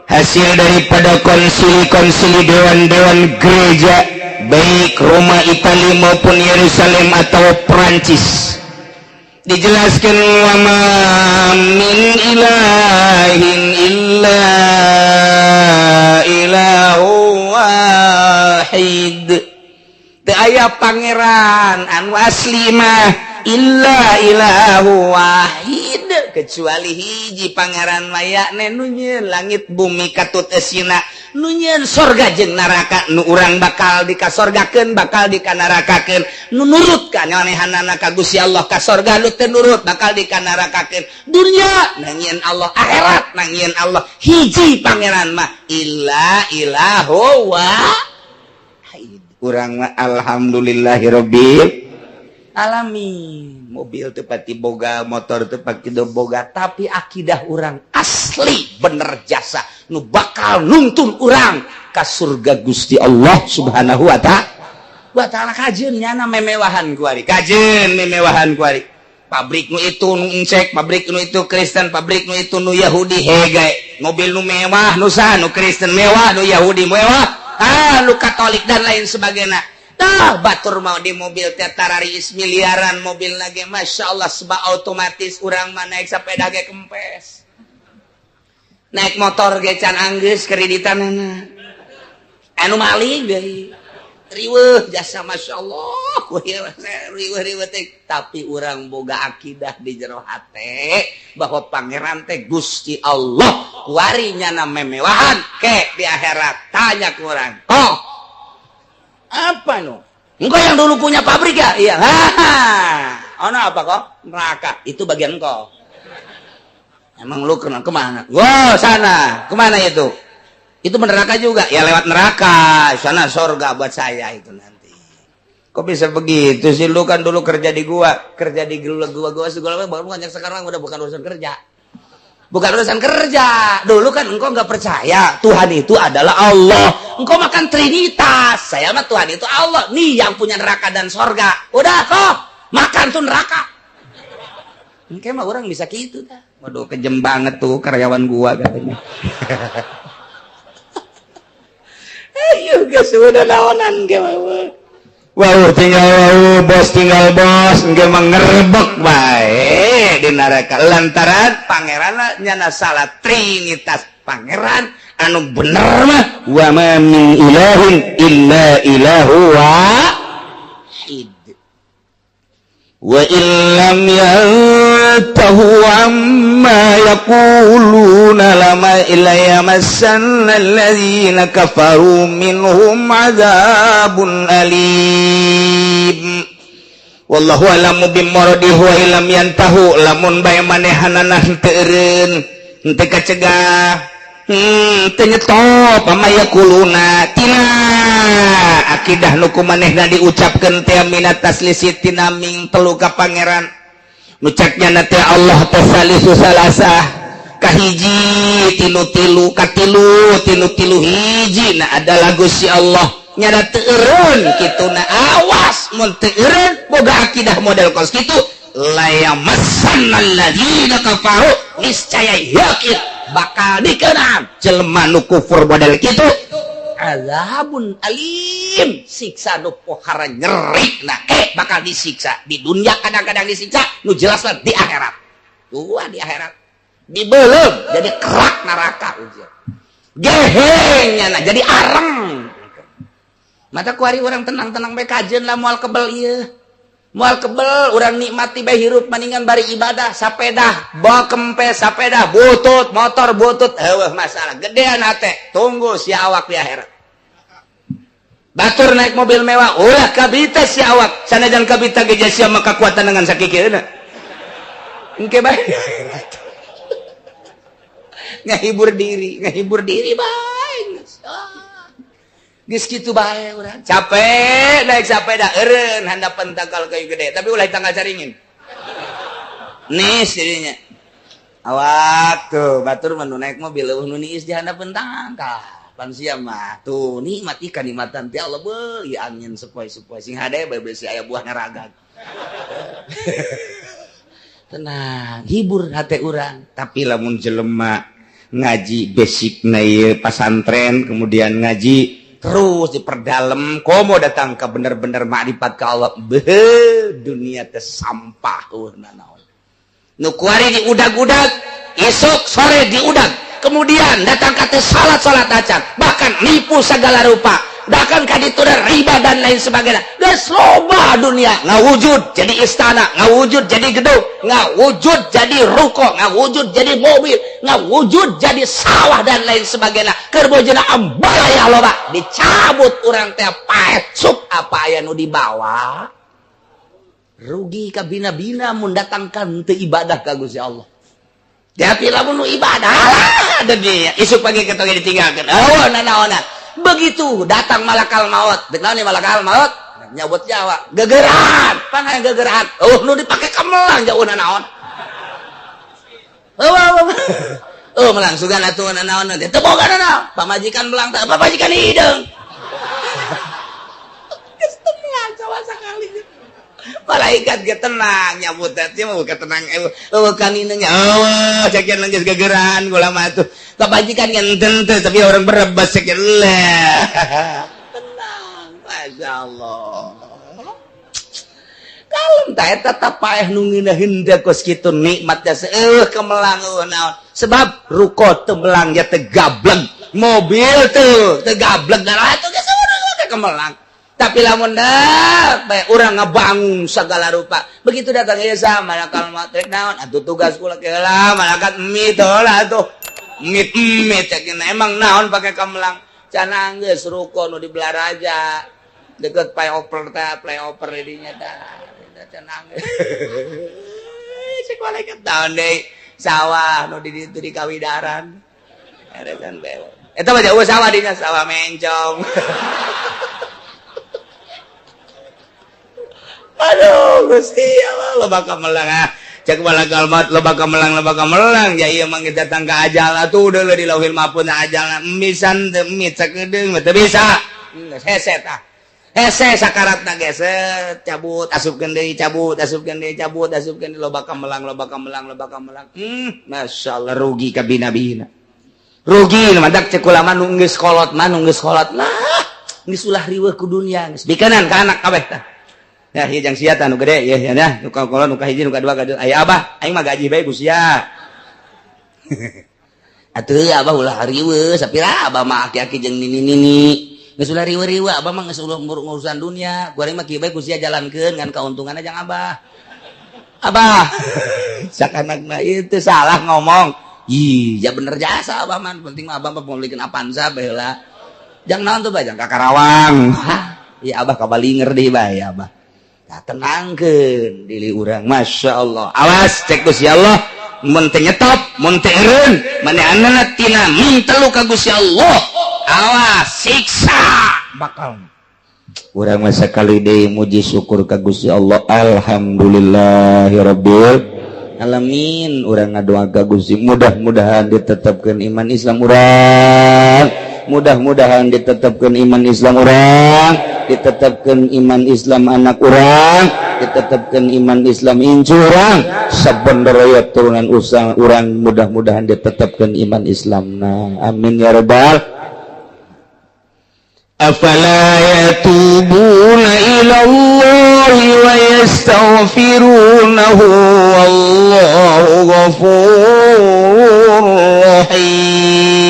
hasil daripada konsili-konsili dewan-dewan gereja baik Roma, Italia maupun Yerusalem atau Perancis. Dijelaskan wa ma min ilahin illa ilahu wahid. Teu aya pangeran anu asli mah illa ilahu wahid, kecuali hiji pangeran maya nu nyieun langit bumi katut esina, nu nyieun sorga jeung neraka, nu urang bakal dikasorgakeun bakal dikanarakakeun, nu nurut ka nyanehanana ka Gusti Allah ka sorga, nu teu nurut bakal dikanarakakeun. Dunya nangieun Allah, akhirat nangieun Allah, hiji pangeran mah illa ilahu wahid. Urang mah alhamdulillahirabbil alamin. Mobil tepati boga, motor tepati boga, tapi akidah orang asli bener jasa nu bakal nuntun orang ka surga Gusti Allah Subhanahu wa ta'ala. Kajeun nyana memewahan kuari, kajeun memewahan kuari. Pabrik nu itu nu incek, pabrik nu itu Kristen, pabrik nu itu nu Yahudi hege. Mobil nu mewah nu saha nu Kristen mewah, nu Yahudi mewah, nu Katolik dan lain sebagainya. Batur mau di mobil tetararis miliaran mobil lagi, masya Allah sebab otomatis orang mah naik sepeda ge kempes, naik motor ge can anggeus kreditan anu maling deui riweuh jasa masya Allah riweuh tapi orang boga akidah di jero hate bahwa pangeran teh Gusti Allah kuarinya na memewahan ke di akhirat. Tanya ke orang, apa no? Engkau yang dulu punya pabrik ya? Iya. Ono apa kok? Neraka. Itu bagian engkau. Emang lu kemana? Wow, sana. Kemana itu? Itu neraka juga. Ya lewat neraka. Sana sorga buat saya itu nanti. Kok bisa begitu sih? Lu kan dulu kerja di gua. Kerja di gua segala baru banyak sekarang udah bukan urusan kerja. Bukan urusan kerja. Dulu kan engkau nggak percaya Tuhan itu adalah Allah. Engkau makan Trinitas. Saya mah Tuhan itu Allah. Nih yang punya neraka dan sorga. Udah kok makan tuh neraka. Engkau mah orang bisa gitu dah. Waduh kejem banget tuh karyawan gua katanya. Ayo guys sudah lawanan gimana? Wow tinggal bos nggak mengerebek baik di neraka lantaran pangeran nyana salah Trinitas pangeran anu bener mah wa ma min ilahin illa ilahu wahid wa illam yantahu amma yaquluna lama ilayya massanna alladhina kafaru minhum azabun alim wallahu alamu bimaradihi wa illam yantahu lamun bae manehanana teu eureun teu kacegah teu nyetop ama yaquluna tina akidah nu kumanehna diucapkeun teh minat taslisit tina ming telu ka pangeran nucaknya nate Allah tasalisu salasah kahiji tilu katilu hiji na adalah Gusti Allah nyada teu eureun kituna awas mun teu eureun boga akidah model kos kitu la yamassannal ladzina kafaru niscaya yakin bakal dikeunaan jelema nu kufur model kitu azabun alim siksa nu pohara nyeri. Nah bakal disiksa di dunia, kadang-kadang disiksa nu jelas lah di akhirat. Di akhirat dibelem jadi kerak neraka ujian gehengnya nah jadi areng mata kuari orang tenang-tenang bae kajeun lah moal kebel ieu moal kebel orang nikmati bae hirup mendingan bari ibadah sapeda bawa kempes sapeda butut motor butut eueuh masalah gedean teh tunggu si awak di akhirat. Batur naik mobil mewah ulah kabita si awak sanajan kabita ge sia mah kakuatan dengan sakikeuna engke bae ngahibur diri bae geus kitu bae urang capek naik sepeda eureun handapan tangkal kayu gede tapi ulah tanggal caringin nis jadinya awak tuh batur mah naik mobil nu niis di handapan tangkal pan sia mah tuh nikmati kanikmatan ti Allah beuh ieu angin sepoi-sepoi sing hade bae beusi aya buah neragag tenang hibur hati orang tapi lamun jelema ngaji basic na pasantren kemudian ngaji terus diperdalam komo datang ke bener-bener makrifat ke Allah dunia teh sampah nu kuari diudag-udag esok sore diudag kemudian datang ke salat acan bahkan nipu segala rupa bahkan kaditu riba dan lain sebagainya geus loba dunia ngawujud jadi istana ngawujud jadi gedung ngawujud jadi ruko ngawujud jadi mobil ngawujud jadi sawah dan lain sebagainya keur bojona ambalaya loba dicabut urang teh paet sup apa aya nu dibawa rugi ka bina-bina mun datangkan teu ibadah ka Gusti Allah tapi lamun nu ibadah dunia isuk pagi ketoge ditinggalkeun naon begitu datang malakal maut benar nih malakal maut nyabut Jawa gegeran pangan gegeran nu dipake kemelang jauh naon melang sugan atuh naon teh teu boga naon pamajikan melang teh pamajikan hideung geus tenang coba sakali malaikat ge tenang nyambut teh mah bukan tenang kanina nya sakian geus gegeran kula mah atuh kabajikan ngenten teh tapi orang berebas sakian lah tenang masyaallah kalem tah eta tapaeh nu ngeunaheun da kos kitu nikmatnya kemelang naon sebab ruko teu melang ya teu gableng mobil teu gableng da atuh geus kemelang tapi lamun urang ngabangun segala rupa begitu datang Isa malakal maut rek naon atuh tugas kula keula malaikat mit lah atuh mit cekeun emang naon pake kemelang cenah geus ruko nu di Belaraja deket flyover di dinya dah cenah cek malaikat taon deui sawah nu di ditu di Kawidaran eresan bewe eta mah jauh sawah dinya sawah mencong aduh Gusti Allah lo bakal melang cek malakal maut lo bakal melang ya ieu mah datang ka ajal atuh udah di lauhil mahfuz ajal misan demit sakedeung teu bisa hese tah hese sakaratna geus cabut asupkeun deui cabut asupkeun deui lo bakal melang masyaallah rugi ka bina-bina rugi mantak cek ulama nu geus kolot mah geus ulah riweuh ku dunia geus bikanan ka anak kabeh tah ya ieu jang sia tah nu gede ya nu ka nu ka hiji nu ka dua ka aya abah aing mah gaji bae ku sia atuh abah ulah riweuh sapira abah mah aki-aki jeung nini geus ulah riweuh abah mah geus urusan dunia goreng mah kieu bae ku sia jalankeun ngan kauntunganna jang abah sakanakna itu salah ngomong ya bener jasa abah mah penting mah abah mah mulikeun Avanza bae heula jang naon tuh bae jang ka Karawang ya abah kabalinger deui bae abah tenangkeun diri urang masyaallah awas cek Gusti Allah mun teu nyetop mun teu eureun manehanna tina mintelu ka Gusti Allah awas siksa bakal urang mah sakali deui muji syukur ka Gusti Allah alhamdulillahirabbil alamin urang ngadoa ka Gusti mudah-mudahan ditetepkeun iman Islam urang mudah-mudahan ditetapkan iman Islam orang ditetapkan iman Islam anak orang ditetapkan iman Islam incu orang sabeneraya turunan usang orang mudah-mudahan ditetapkan iman Islam nah amin ya rabbal afala yatubuna ila Allah wa yastaghfirunahu wallahu ghafurur rahim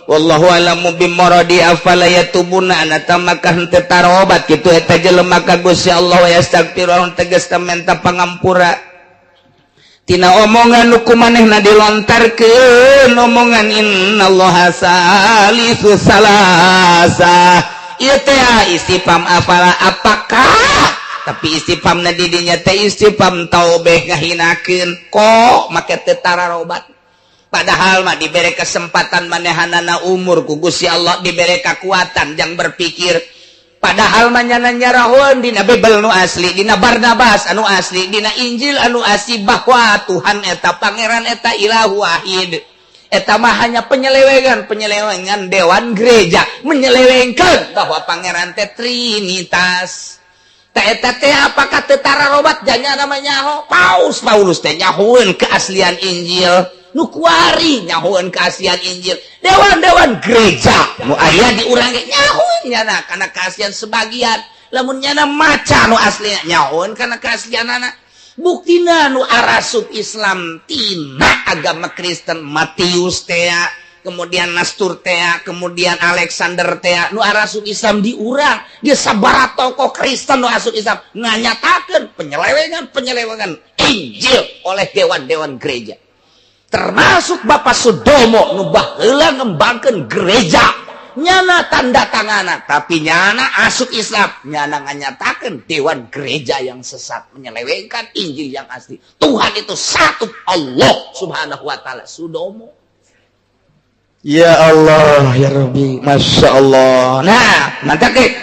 wallahu alamu bimoradi afala yatubuna anatamakah henteu tarobat kitu eta jelema ka Gusti Allah wa yastaghfiruhu tegas minta pangampura tina omongan nu kumanehna dilontarkeun omongan innallaha salisu salasa ieu teh istifham afala apakah tapi istifhamna di dinya teh istifham taubeh ngahinakeun kok make teu tarobat padahal mah diberi kesempatan manehanana umur ku Gusti Allah diberi kekuatan jang berpikir padahal mah nyana nyarahun dina Bible nu asli dina Barnabas anu asli dina Injil anu asli bahwa Tuhan eta pangeran eta ilahu wahid eta mah hanya penyelewengan dewan gereja menyelewengkeun bahwa pangeran teh trinitas Eta teh apakah teu tararobat janya namanya nyaho? Paulus teh nyahoeun keaslian Injil. Nu kuari nyahoeun keaslian Injil. Dewan-dewan gereja nu aya di urang ge nyahoeun nyana kana keaslian sebagian. Lamun nyana maca nu aslinya nyahoeun kana keaslianana. Buktina nu arasub Islam tina agama Kristen Matius teh, kemudian Nastur teh, kemudian Alexander teh, nu arasub Islam di urang, dia sabaraha tokoh Kristen nu arasub Islam nganyatakeun penyelewengan Injil oleh dewan-dewan gereja. Termasuk Bapak Sudomo nu baheula ngembangkeun gereja. Nyana tanda tangana, tapi nyana asuk Islam, nyana nganyatakeun dewan gereja yang sesat menyelewengkan Injil yang asli. Tuhan itu satu, Allah Subhanahu wa taala. Sudomo. Ya Allah, ya Rabbi, Masya Allah. Nah, mantap ke.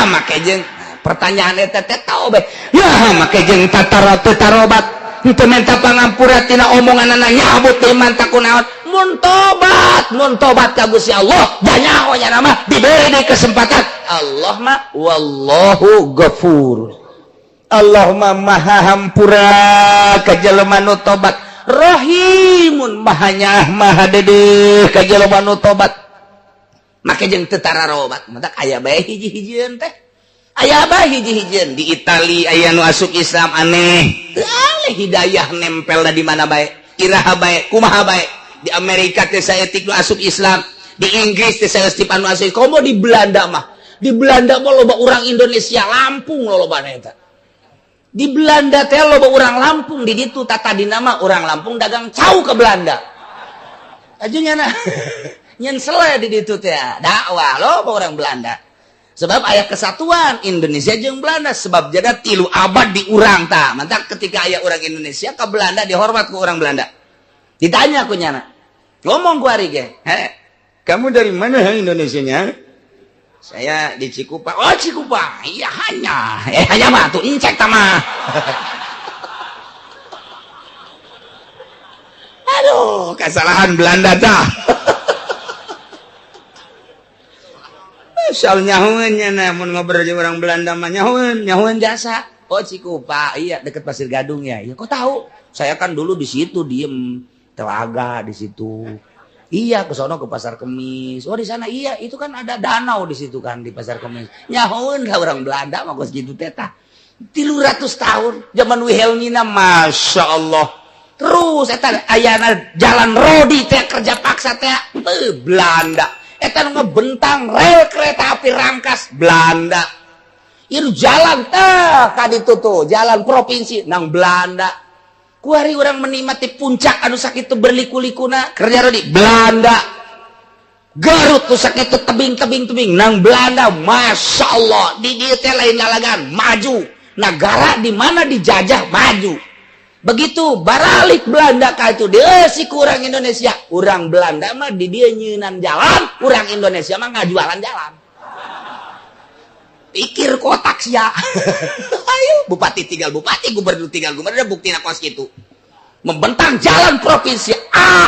Make jeung pertanyaan eta teh taobat. Ya, make jeung tatarobat. Henteu menta pangampura tina omongan anak nyabut teh manta kunaon. Mun tobat ka Gusti Allah, danyaho nya nama diberi kesempatan. Allah mah wallahu ghafur. Allah mah maha hampura ka jelema nu tobat. Rahimun maha nyah maha dedeh ka jelema nu tobat. Make jeung teu tararobat, mata aya bae hiji-hijieun teh. Aya bae hiji-hijieun di Itali aya nu asup Islam aneh. Teu aleh hidayah nempel di mana bae. Iraha bae, kumaha bae. Di Amerika teh saeutik nu asup Islam, di Inggris teh saeutik nu asup. Komo di Belanda mah loba urang Indonesia Lampung loba eta. Di Belanda teh loba urang Lampung, di ditu tatadina mah urang Lampung dagang cau ke Belanda. Ajunya na. Nyen sele di ditu teh dakwah loba urang Belanda. Sebab aya kesatuan Indonesia jeung Belanda, sebab jada 3 abad di urang tah. Mantap ketika aya urang Indonesia ke Belanda dihormat ku urang Belanda. Ditanya ku nyana. Ngomong gua ari ge, Kamu dari mana Indonesianya? Saya di Cikupa. Oh Cikupa, iya hanya. Hanya mah tuh incek tama. Aduh, kesalahan Belanda dah. Soal nyahuan nya mun ngobrol jeung orang Belanda mah nyahuan jasa. Oh Cikupa, iya dekat Pasir Gadung ya. Iya, kok tahu? Saya kan dulu di situ diem. Telaga di situ. Iya, ke sono ke Pasar Kemis. Oh, di sana iya, itu kan ada danau di situ kan di Pasar Kemis. Nyahoeun lah orang Belanda mah geus kitu teh tah. 300 tahun zaman Wilhelmina, Masya Allah. Terus eta ayana jalan rodi teh kerja paksa teh Belanda. Eta nu ngebentang rel kereta api rangkas Belanda. Ieu jalan teh ka ditu tuh, jalan provinsi nang Belanda. Kuari orang menikmati puncak anu sakitu berliku-likuna kerja rodi Belanda. Garut tuh sakitu tebing nang Belanda. Masya Allah, di dieu teh lain ngalagan maju. Negara di mana dijajah maju. Begitu baralik Belanda ka itu deusik urang Indonesia. Urang Belanda mah di dieu nyeunan jalan, urang Indonesia mah ngajualan jalan. Pikir kotak sia. Ayo, bupati tinggal bupati, gubernur tinggal gubernur, buktina kos gitu. Membentang jalan provinsi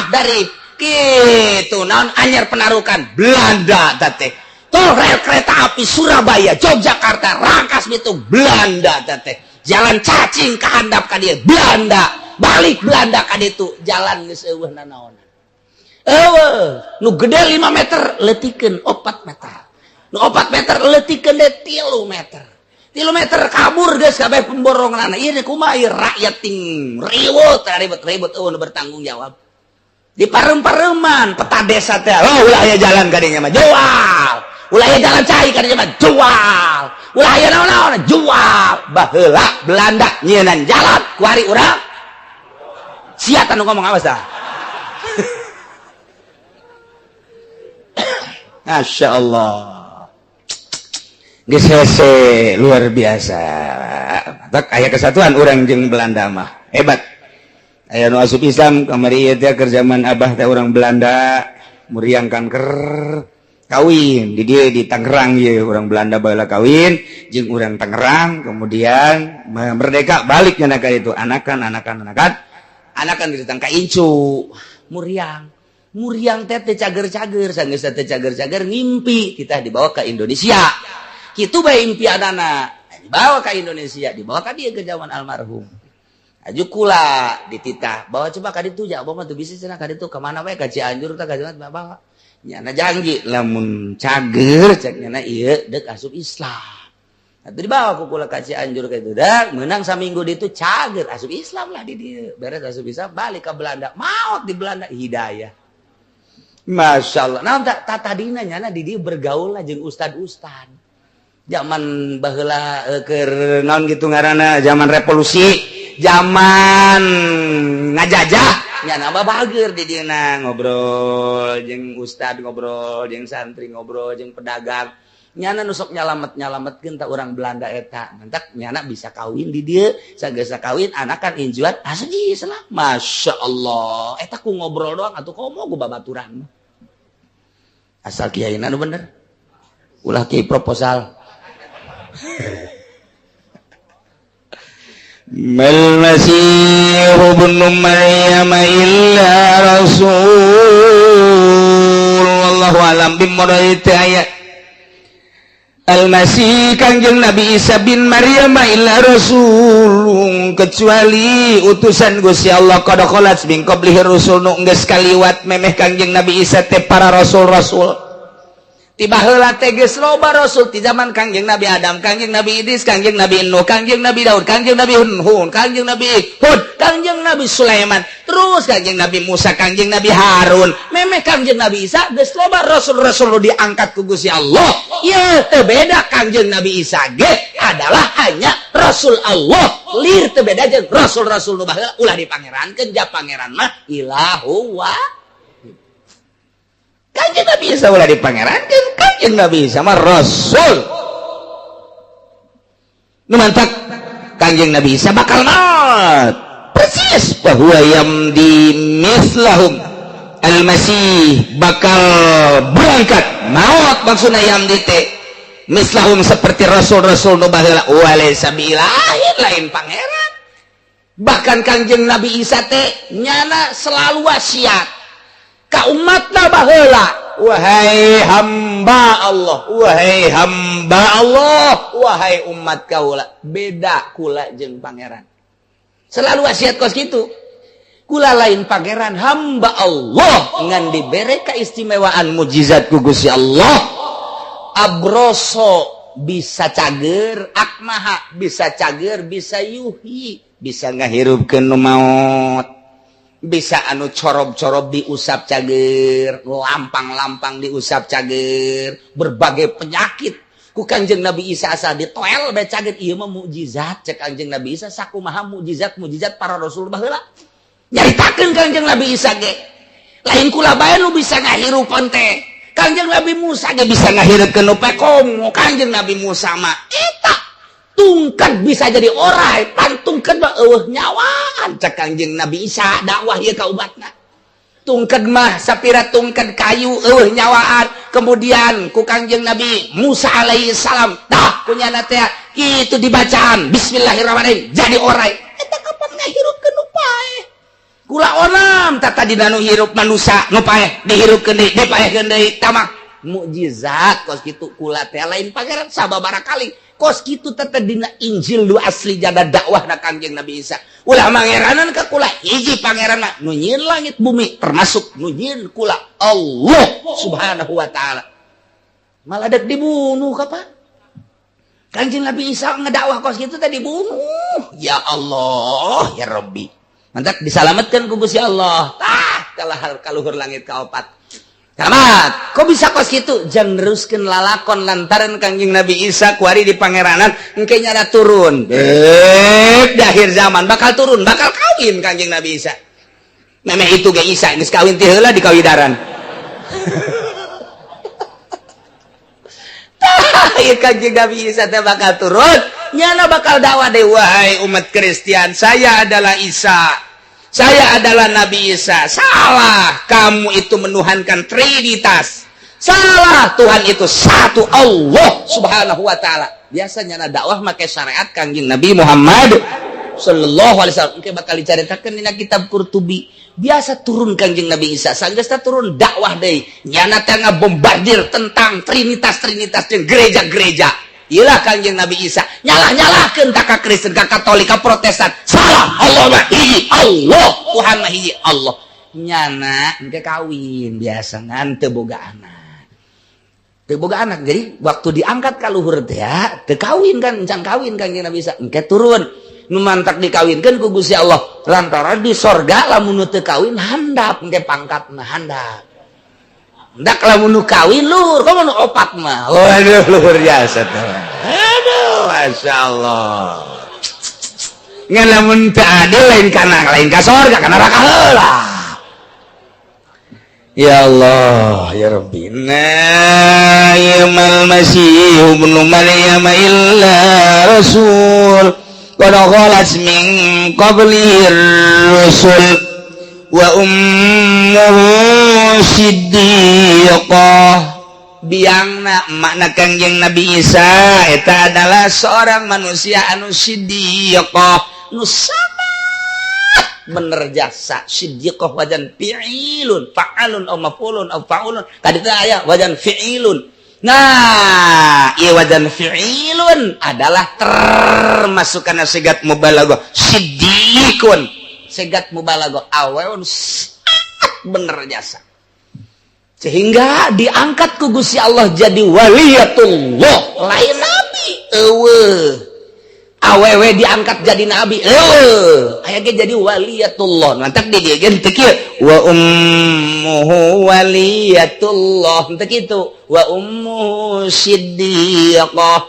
dari gitu naon anyar penarukan Belanda teh. Tol rel kereta api Surabaya, Yogyakarta, Rangkas Bitung Belanda teh. Jalan cacing ka handap ka dieu Belanda. Balik Belanda ka ditu jalan geus eueuh nanaonan. Nu gede 5 meter leutikeun 4 meter. Nu 4 meter leutikeun deh 3 meter. 3 meter kabur guys kabeh pemborongan. Ieu kumaha ieu rakyat ting ribut nu bertanggung jawab. Di parem-pareman peta desa teh. Oh, ulah aya jalan ka dinya mah jual. Ulah aya jalan cai ka dinya mah jual. Ulah aya naon-naon jual. Baheula Belanda nyeunan jalan ku ari urang. Sia anu ngomong awas dah. Masya Allah. Gesese luar biasa. Tak aya kesatuan orang jeung Belanda mah hebat. Aya nu asup Islam kamari ieu teh keur zaman Abah teh orang Belanda muriangkan ker kawin di dieu di Tangerang ieu orang Belanda baheula kawin jeung urang Tangerang kemudian merdeka balik nya ka itu anakan ditang ka incu muriang teh cager-cager sanggeus teh cager-cager ngimpi kita dibawa ke Indonesia. Kitu bae impianana dibawa ke Indonesia, dibawa ke dia ke zaman almarhum. Aju kula dititah, bawa coba ka ditu ja, bawa tuh bisa cenah ka ditu kemana we ka Cianjur teh ka Jawa bawa. Nyana janji lamun cager cek nyana ieu deuk asup Islam. Atuh dibawa ku kula ka Cianjur ka itu dah meunang saminggu ditu cager asup Islam lah di dieu. Beres asup Islam balik ke Belanda, maot di Belanda hidayah. Masya Allah. Nah tadina nyana di dieu bergaul lah jeung ustad-ustad. Zaman baheula keur naon gitu ngaranna zaman revolusi, zaman ngajajah nyana mah bager di dieu ngobrol jeung ustad, ngobrol jeung santri, ngobrol jeung pedagang. Nyana nusok nyalametkeun ta urang Belanda eta. Mantak nyana bisa kawin di dieu, sagesa kawin anakan injuan asli Islam. Masya Allah. Eta ku ngobrol doang atuh komo ku babaturan. Asal kiyaina nu bener. Ulah kiai proposal. Mal Masih ibnu Maryam illa rasul. Wallahu alam bimuraid ayat. Al-Masih Kangjeng Nabi Isa bin Maryam illa rasul, kecuali utusan Gusti Allah qad khalat min qablihi rusul nu geus kaliwat memeh Kangjeng Nabi Isa teh para rasul-rasul. Tiba heula teh geus loba rasul ti zaman Kangjeng Nabi Adam, Kangjeng Nabi Idris, Kangjeng Nabi Nuh, Kangjeng Nabi Daud, Kangjeng Nabi Hud, Kangjeng Nabi Hud, Kangjeng Nabi Sulaiman, terus Kangjeng Nabi Musa, Kangjeng Nabi Harun, memeh Kangjeng Nabi Isa geus loba rasul-rasul diangkat ku Gusti Allah. Ya teu beda Kangjeng Nabi Isa ge adalah hanya Rasul Allah. Lir teu beda jeung rasul-rasul nu baheula ulah dipangerankeun ja pangeran mah ilahu wa Kanjeng Nabi Isa ulah dipangerankeun, Kanjeng Nabi Isa mah rasul. Nu mantak Kanjeng Nabi Isa bakal maut. Persis bahwa yamdi mislahum. Al-Masih bakal berangkat maut maksudna yamdi teh mislahum seperti rasul-rasul nu baheula walaysa bilahin lain pangeran. Bahkan Kanjeng Nabi Isa teh nyana selalu wasiat ka umatna baheula, wahai hamba Allah, wahai hamba Allah, wahai umat kaula, beda kula jeung pangeran. Selalu wasiat kos kitu. Kula lain pangeran hamba Allah ngan dibere keistimewaan mujizat ku Gusti Allah. Abroso bisa cager, akmaha bisa cager, bisa yuhi, bisa ngahirupkeun nu maot. Bisa anu corob-corob diusap cager, lampang-lampang diusap cager, berbagai penyakit ku Kanjeng Nabi Isa asa ditoel bae cager. Ieu mah mukjizat cek Kanjeng Nabi Isa, sakumaha mukjizat para rasul baheula. Nyaritakeun Kanjeng Nabi Isa ge. Lain kula bae nu bisa ngahirupan teh. Kanjeng Nabi Musa ge bisa ngahirupkeun nu pekom. Kanjeng Nabi Musa mah eta tungked bisa jadi orai, pan tungked mah eueuh nyawaan cek Kanjeng Nabi Isa dakwah ieu ka umatna. Tungked mah sapira tungked kayu eueuh nyawaan. Kemudian ku Kanjeng Nabi Musa alaihi salam tah kunyana teh kitu dibacaan bismillahirrahmanirrahim jadi orai. Eta kapan ngahirupkeun nu paeh. Kula onam tata dina nu hirup manusia nu paeh dihirupkeun deui dipaehkeun deui tamah mukjizat kos kitu kula teh lain pangeran sababaraha kali. Kos kitu tete dina Injil lu asli jada dakwahna Kanjeng Nabi Isa. Ulah mangeranan ka kula hiji pangeran nu nyieun langit bumi termasuk nu nyieun kula Allah Subhanahu wa taala. Malah dek dibunuh kapan? Kanjeng Nabi Isa ngadakwah kos kitu teh dibunuh. Ya Allah, ya Rabbi. Mantap disalametkeun ku Gusti Allah. Tah kalahar kaluhur langit kaopat. Tamat, kok bisa kos gitu? Jangan neruskan lalakon lantaran Kanjeng Nabi Isa kuari di pangeranan engke nyara turun. Di akhir zaman bakal turun, bakal kawin Kanjeng Nabi Isa. Memeh itu ge Isa geus kawin ti heula di kawidaran. Ieu Kanjeng Nabi Isa teh bakal turun, nyana bakal dakwah deui wahai umat Kristen, saya adalah Isa. Saya adalah Nabi Isa. Salah, kamu itu menuhankan Trinitas. Salah, Tuhan itu satu Allah Subhanahu wa taala. Biasanya dakwah make syariat Kanjeng Nabi Muhammad sallallahu alaihi wasallam. Engke bakal dicaritakeun dina kitab Qurtubi. Biasa turun Kanjeng Nabi Isa, sanggeusna turun dakwah deui. Nyana teh ngabombardir tentang Trinitas jeung gereja-gereja. iyalah Kangjeng Nabi Isa nyalah-nyalahkeun ka Kristen ka Katolik ka Protestan salah Allah mah hiji Allah Tuhan mah hiji Allah nyana engke kawin biasa ngan teu boga anak jadi waktu diangkat ka luhur teh ya teu kawin kan encan kawin Kangjeng Nabi Isa engke turun nu mantak dikawinkeun ku Gusti Allah lantaran di sorga lamun teu kawin handap engke pangkatna handap ndak lamun nu kawin luhur komo nu opat mah waduh luhur biasa teh aduh masyaallah ngan lamun teu ada lain ka sorga ka neraka heula. Ya Allah ya Rabbi yamal masih ibnu maryam illa rasul qad khalat min qablihi rusul wa ummuhu siddiqah biangna makna Kangjeng Nabi Isa eta adalah seorang manusia anu siddiqah nu bener jasa siddiqah wajan fi'ilun fa'alun aw maf'ulun aw fa'ulun kadita aya wajan fi'ilun nah ieu wajan fi'ilun adalah termasukana sigat mubalaghah siddiqun sigat mubalaghah aweun bener jasa sehingga diangkat ku Gusti Allah jadi waliyatullah lain nabi eueuh awewe diangkat jadi nabi aya ge jadi waliyatullah mantak di dieu ge teu kieu wa ummuhu waliyatullah teu kitu wa ummuhu siddiqah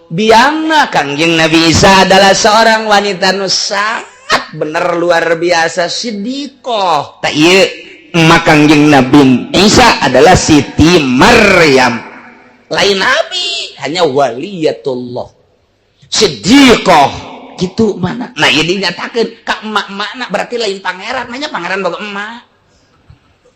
biangna Kangjeng Nabi Isa adalah seorang wanita nu sangat bener luar biasa siddiqah ta ieu emak Kangjeng Nabi Isa adalah Siti Maryam lain nabi hanya waliyatullah siddiqah gitu mana nah ini nyatakeun ka emak-emakna berarti lain pangeran nanya pangeran boga emak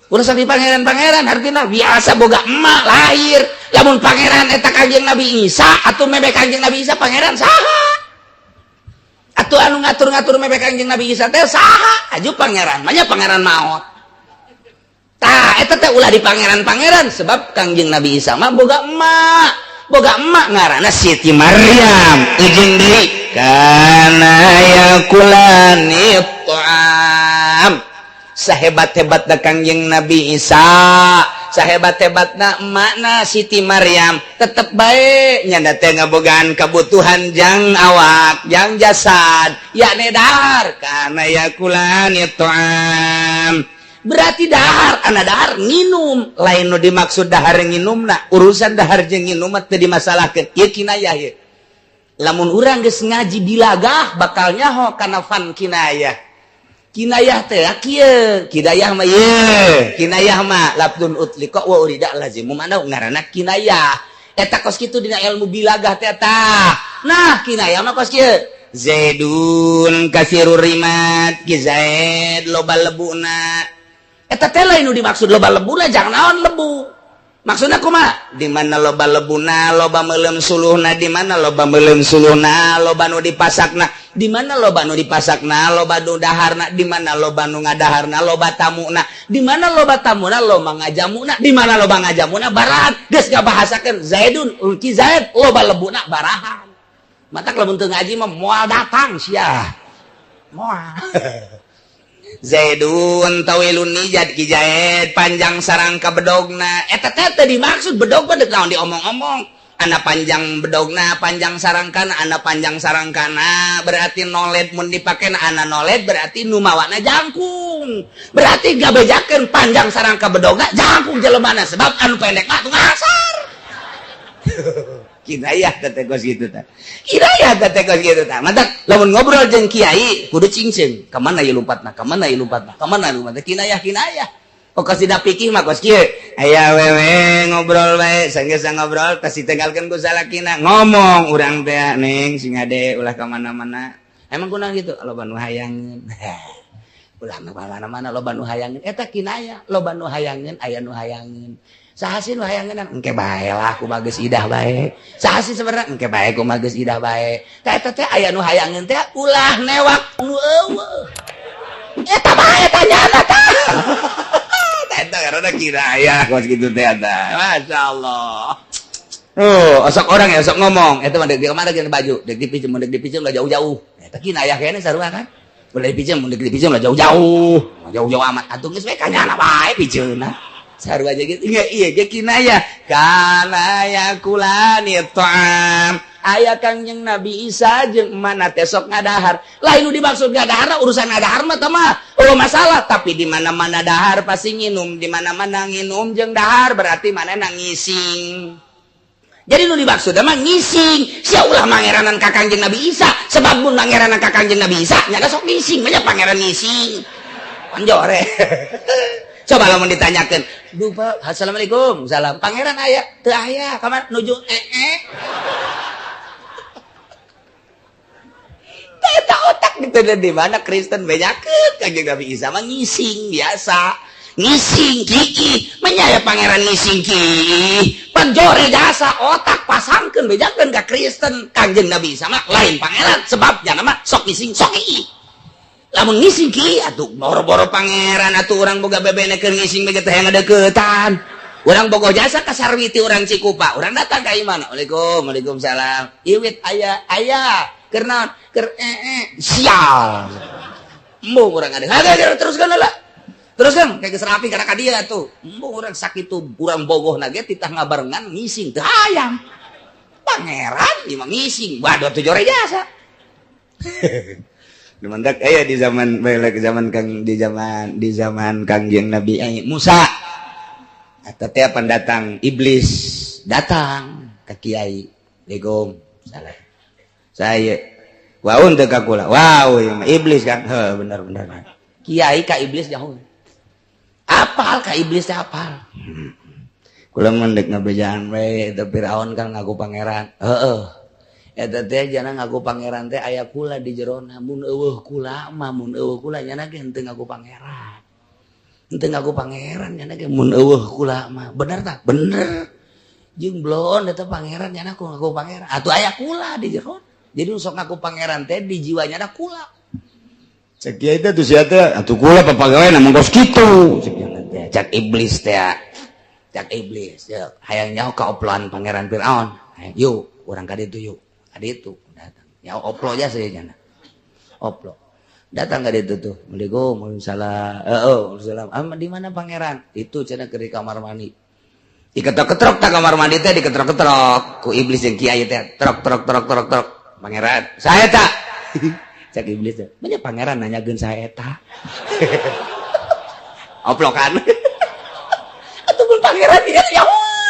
urusan di pangeran artinya biasa boga emak lahir lamun pangeran eta Kangjeng Nabi Isa atuh mebek Kangjeng Nabi Isa pangeran saha atuh anu ngatur-ngatur mebek Kangjeng Nabi Isa teh saha aju pangeran nanya pangeran maot tah eta teh ulah di pangeran sebab Kangjeng Nabi Isa mah boga emak ngaranna Siti Maryam ujung deui kana yakulani ta'am sahebat-hebatna Kangjeng Nabi Isa sahebat-hebatna emakna Siti Maryam tetep bae nyanda teh ngabogaan kabutuhan jang awak jang jasad yakni dahar kana yakulani ta'am berarti dahar anak dahar nginum lain nu dimaksud dahar nginumna urusan dahar jeung nginum teh dimasalahkeun ieu kinayah ye lamun urang geus ngaji bilagah bakal nyaho kana fan kinayah teh kieu kinayah mah ye kinayah mah labdun utliqa wa urida lazimu mana ngaranna kinayah eta kos kitu dina ilmu bilagah teh tah nah kinayah mah kos kieu Zaidun kasirur rimat ki Zaid loba lebuna eta teh lain nu dimaksud loba lebuna jangan naon lebu maksudna kumaha di mana loba lebuna loba meuleum suluhna di mana loba meuleum suluhna loba nu dipasakna di mana loba nu dipasakna loba nu daharna di mana loba nu ngadaharna loba tamuna di mana loba tamuna loba ngajamuna di mana loba ngajamuna barahan geus ngabahasakeun Zaidun ulki Zaid loba lebuna barahan matak lamun teu ngaji mah moal datang sia moal Zaidun tawilun nijad ki Zaid panjang sarang ka bedogna eta teh dimaksud bedog mah deuk naon diomong-omong ana panjang bedogna panjang sarangkana ana panjang sarangkana berarti noled mun dipakena ana noled berarti nu mawana jangkung berarti gabejakeun panjang sarangka bedogna jangkung jelemana sebab anu pendek mah teu ngasar kinayah teh kos kitu tah kinayah teh kos kitu tah mantap lamun ngobrol jeung kiai kudu cingceung ka mana ieu lompatna ka mana ieu lompatna ka mana lompatna kinayah oh kasih da pikir mah kos kieu aya wewe ngobrol bae sanggeus ngobrol tas ditinggalkeun ku salakina ngomong urang teh neng sing ade ulah ka mana-mana emang kunaon kitu loba nu hayangeun ulah nu mana-mana loba nu hayangeun eta kinayah loba nu hayangeun aya nu hayangeun saha sih nu hayangeun engke bae lah ku bageus idah bae saha sih sebenarnya engke bae ku bageus idah bae tah eta teh aya nu hayangeun teh ulah newak nu eueuh eta bae tanyana tah eta karena kinayah kos kitu teh eta masyaallah Oh, osok orang ya, osok ngomong. Itu mah dek di kamar lagi baju, dek dipinjem lah jauh-jauh. Eta kina aya kene sarua kan. Boleh dipinjem lah jauh-jauh. Jauh-jauh amat. Atuh geus we kanyana bae pijeuna. Sarua aja gitu. Iya ge kina ya. Kana yakulani ta'am. Aya Kangjeng Nabi Isa jeung mana teh sok ngadahar. Lain nu dimaksud ngadahar urusan ngadahar mah teh mah masalah, tapi di mana-mana dahar pasti nginum, di mana-mana nginum jeung dahar berarti manehna ngising. Jadi nu dimaksud mah ngising. Sia ulah mangeranan ka Kangjeng Nabi Isa, sebab mun mangeranan ka Kangjeng Nabi Isa nya sok ngising, nya pangeran ngising. Panjore. Coba lamun ditanyakeun, "Duh, Pak, assalamualaikum." Salam. Pangeran aya? Teu aya. Kamar nuju Eta otak gitu di mana Kristen banyakeun Kangjeng Nabi Isa mah ngising biasa. Ngising kiki menyaya pangeran ngising ki panjore jasa otak pasangkeun bejakeun ka Kristen Kangjeng Nabi Isa mah lain pangeran sebab jangan mah sok ngising sok ki lamun ngising ki atuh boro-boro pangeran atuh urang boga bebenekeun ngising bege teh ngadeuketan urang boga jasa ka sarwiti urang Cikupa urang datang ka imana waalaikumsalam iwit aya karena sial mung urang ada teruskan lah teruskan kayak geserapi karena kadia tuh mung urang sakitu urang bogoh nage titah ngabarengan ngising teu hayang pangeran imah ngising waduh tuh jore jasa dimandak aya di zaman Kang di zaman Kangjeng Nabi Musa eta teh pendatang iblis datang ka kiai legom salah saya waun teu kakula wow iblis kan bener kiai ka iblis jauh apal ka iblis teh apal kula mendek ngabejaan we teu Firaun kan ngaku pangeran eta teh jana ngaku pangeran teh aya kula di jerona mun eueuh kula nya ge henteu ngaku pangeran nya ge mun eueuh kula mah bener tah bener jeung blon eta pangeran nya ngaku pangeran atuh aya kula di jerona. Jadi sok ngaku pangeran teh di jiwanya ada kula. Cek kiai teh tuh sia teh atuh kula papagawe namun tos kitu. Cek iblis teh. Cek iblis ya hayang nyaho ka oploan pangeran Firaun. Yuk, urang ka ditu yuk. Ka ditu datang. Nyaho oplo aja saya cenah. Oplo. Datang ka ditu tuh. Waalaikumsalam. Di mana pangeran? Itu cenah ke kamar mandi. Diketrok-ketrok tak kamar mandi teh diketrok-ketrok ku iblis jeung kiai teh. Trok pangeran saya tak cek iblis teh banyak pangeran nanyakeun saya tak oplokan atuh mun pangeran ieu ya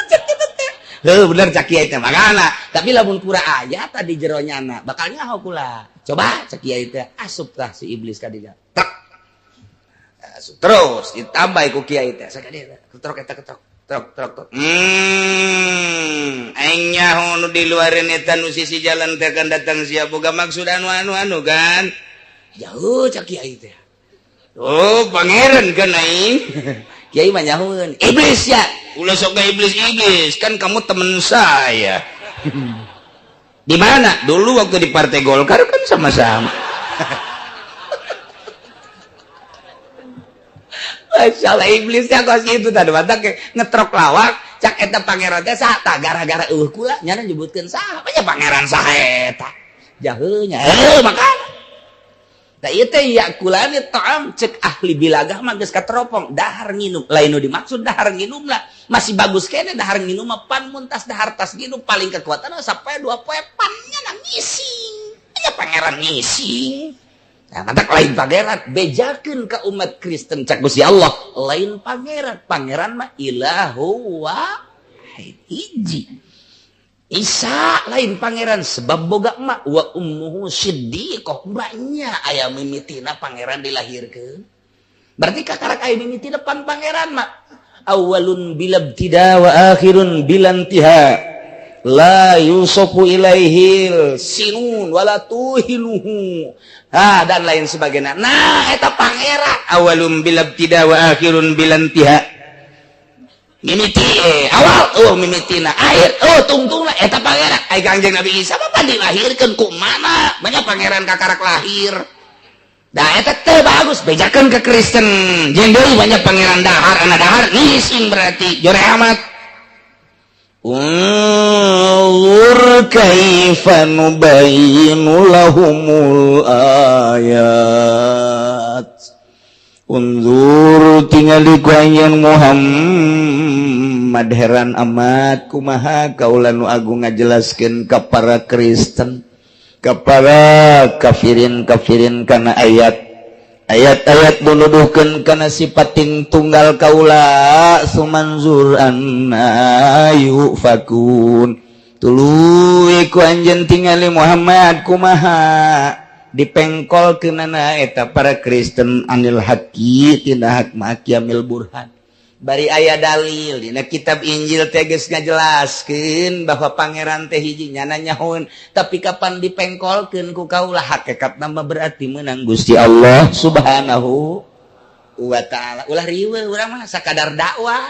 cek kitu teh heuh bener cek kiai teh makana tapi lamun pura aya tadi jero nyana bakal nyaho kula coba cek kiai teh asup tah si iblis ka dinya tak asup terus ditambah ku kiai teh sakade ketrok eta ketrok aing nyaho nu di luareun eta nu sisi jalan teh kan datang sia boga maksud anu kan jauh cak kiai teh oh pangeran kan aing kiai mah nyahoeun iblis ya ulah sok ka iblis kan kamu teman saya di mana dulu waktu di Partai Golkar kan sama-sama Masyaallah iblisnya kos gitu tadi mata ngetrok lawak cak eta pangeran teh sata gara-gara kula nyana nyebutkeun saha nya pangeran saha eta jaheunya makana da ieu teh yakulani ta'am cek ahli bilagah mah geus kateropong dahar nginum lain nu dimaksud dahar nginum lah masih bagus kene dahar nginum mah pan muntas dahar tas nginum paling kekuatan sampai 2 poe pannya ngising nya pangeran ngising. Nah, kata lain pangeran bejakeun ka umat Kristen cak Gusti Allah lain pangeran mah ilahu wahid hiji Isa lain pangeran sebab boga emak wa ummuhu siddiqah mbaknya aya mimitina pangeran dilahirkeun berarti kakarak aya mimitina pangeran mah awalun bilabtida wa akhirun bilantiha la yusofu ilaihil sinun wala tuhinuhu dan lain sebagainya. Nah eta pangeran awalum bilabtida wa akhirun bilantiha mimiti awal mimitina akhir tungtungna eta pangeran ai Kangjeng Nabi Isa apa dilahirkeun ku mana banyak pangeran kakarak lahir da eta teh bagus bejakeun ke Kristen jeung deui banyak pangeran dahar ana dahar ngising berarti jore amat Unzur kaifa nubayyinu lahumul ayat. Unzur tingali ku anjeun Muhammad heran amat kumaha kaula nu agung ngajelaskeun ka para Kristen, ka para kafirin kana ayat-ayat nunuduhkeun kana sipating tunggal kaula. Sumanzur anna yufakun tuluy ku anjeun tingali Muhammad kumaha dipengkolkeunana eta para Kristen anil haqi tina hak makiamil burhan. Bari aya dalil dina kitab Injil teh geus ngajelaskeun bahwa pangeran teh hiji nyana nyahoeun, tapi kapan dipengkolkeun ku kaula hakikatna mah berarti meunang Gusti Allah Subhanahu wa taala. Ulah riweuh urang mah sakadar dakwah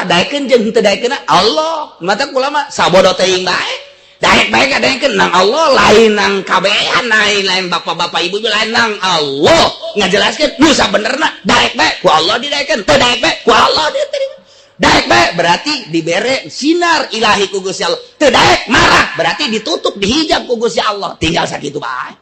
daekeun jeung henteu daekeunna Allah. Mata kula mah sabodo teuing bae. Daek bae daekeun nang Allah lain nang kabehan lain bapak-bapak ibu lain nang Allah. Ngajelaskeun nu sabenerna daek bae ku Allah didaekeun, teu daek bae ku Allah diterima. Daek bae berarti dibere sinar ilahi ku Gusti Allah. Teu daek marah berarti ditutup dihijab ku Gusti Allah. Tinggal sakitu bae.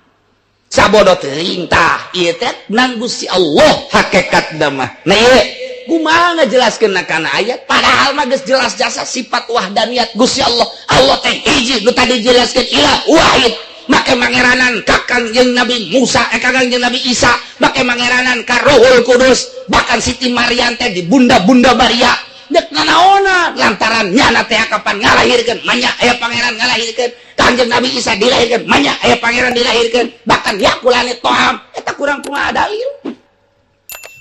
Sabodo teuing tah ieu teh nang Gusti Allah hakikatna mah. Nah ieu kumaha ngajelaskeun kana ayat padahal mah geus jelas jasa sifat wahdaniyat Gusti Allah. Allah teh hiji nu tadi jelaskeun ilah wahid. Make mangeranan ka Kangjeng Nabi Musa Kangjeng Nabi Isa, make mangeranan ka Ruhul Kudus, bahkan Siti Maryam teh di bunda-bunda Maria. Dek nanaona lantaran nyana teh kapan ngalahirkeun manya aya pangeran ngalahirkeun. Kangjeng Nabi Isa dilahirkeun manya aya pangeran dilahirkeun. Bahkan yakulane toham eta kurang kumaha dalil.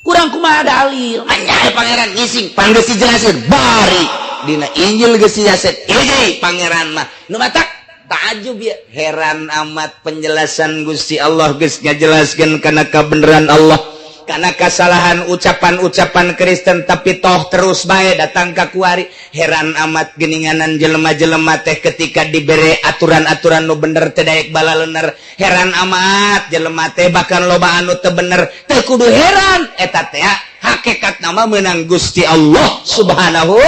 Manya aya pangeran ngising panggeus dijelaseun bari dina Injil geus dijelaseun hiji pangeran mah nu matak takjub ya heran amat penjelasan Gusti Allah geus ngajelaskeun kana kabeneran Allah, kana kesalahan ucapan-ucapan Kristen tapi toh terus bae datang ka kuari. Heran amat geninganan jelema-jelema teh ketika dibere aturan-aturan nu bener teu daek balalener. Heran amat jelema teh bahkan loba anu teu bener teu kudu heran eta teh hakikatna mah meunang Gusti Allah Subhanahu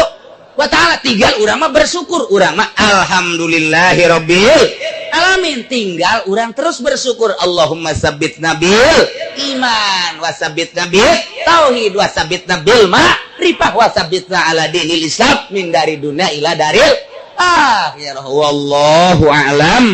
wa taala. Tinggal urang mah bersyukur, urang mah alhamdulillahirabbil alamin. Tinggal urang terus bersyukur. Allahumma sabbitna bil iman wa sabbitna bil tauhid wa sabbitna bil ma'rifah wa sabbitna ala dinil islam min dari dunya ila daril akhirah. Wallahu a'lam.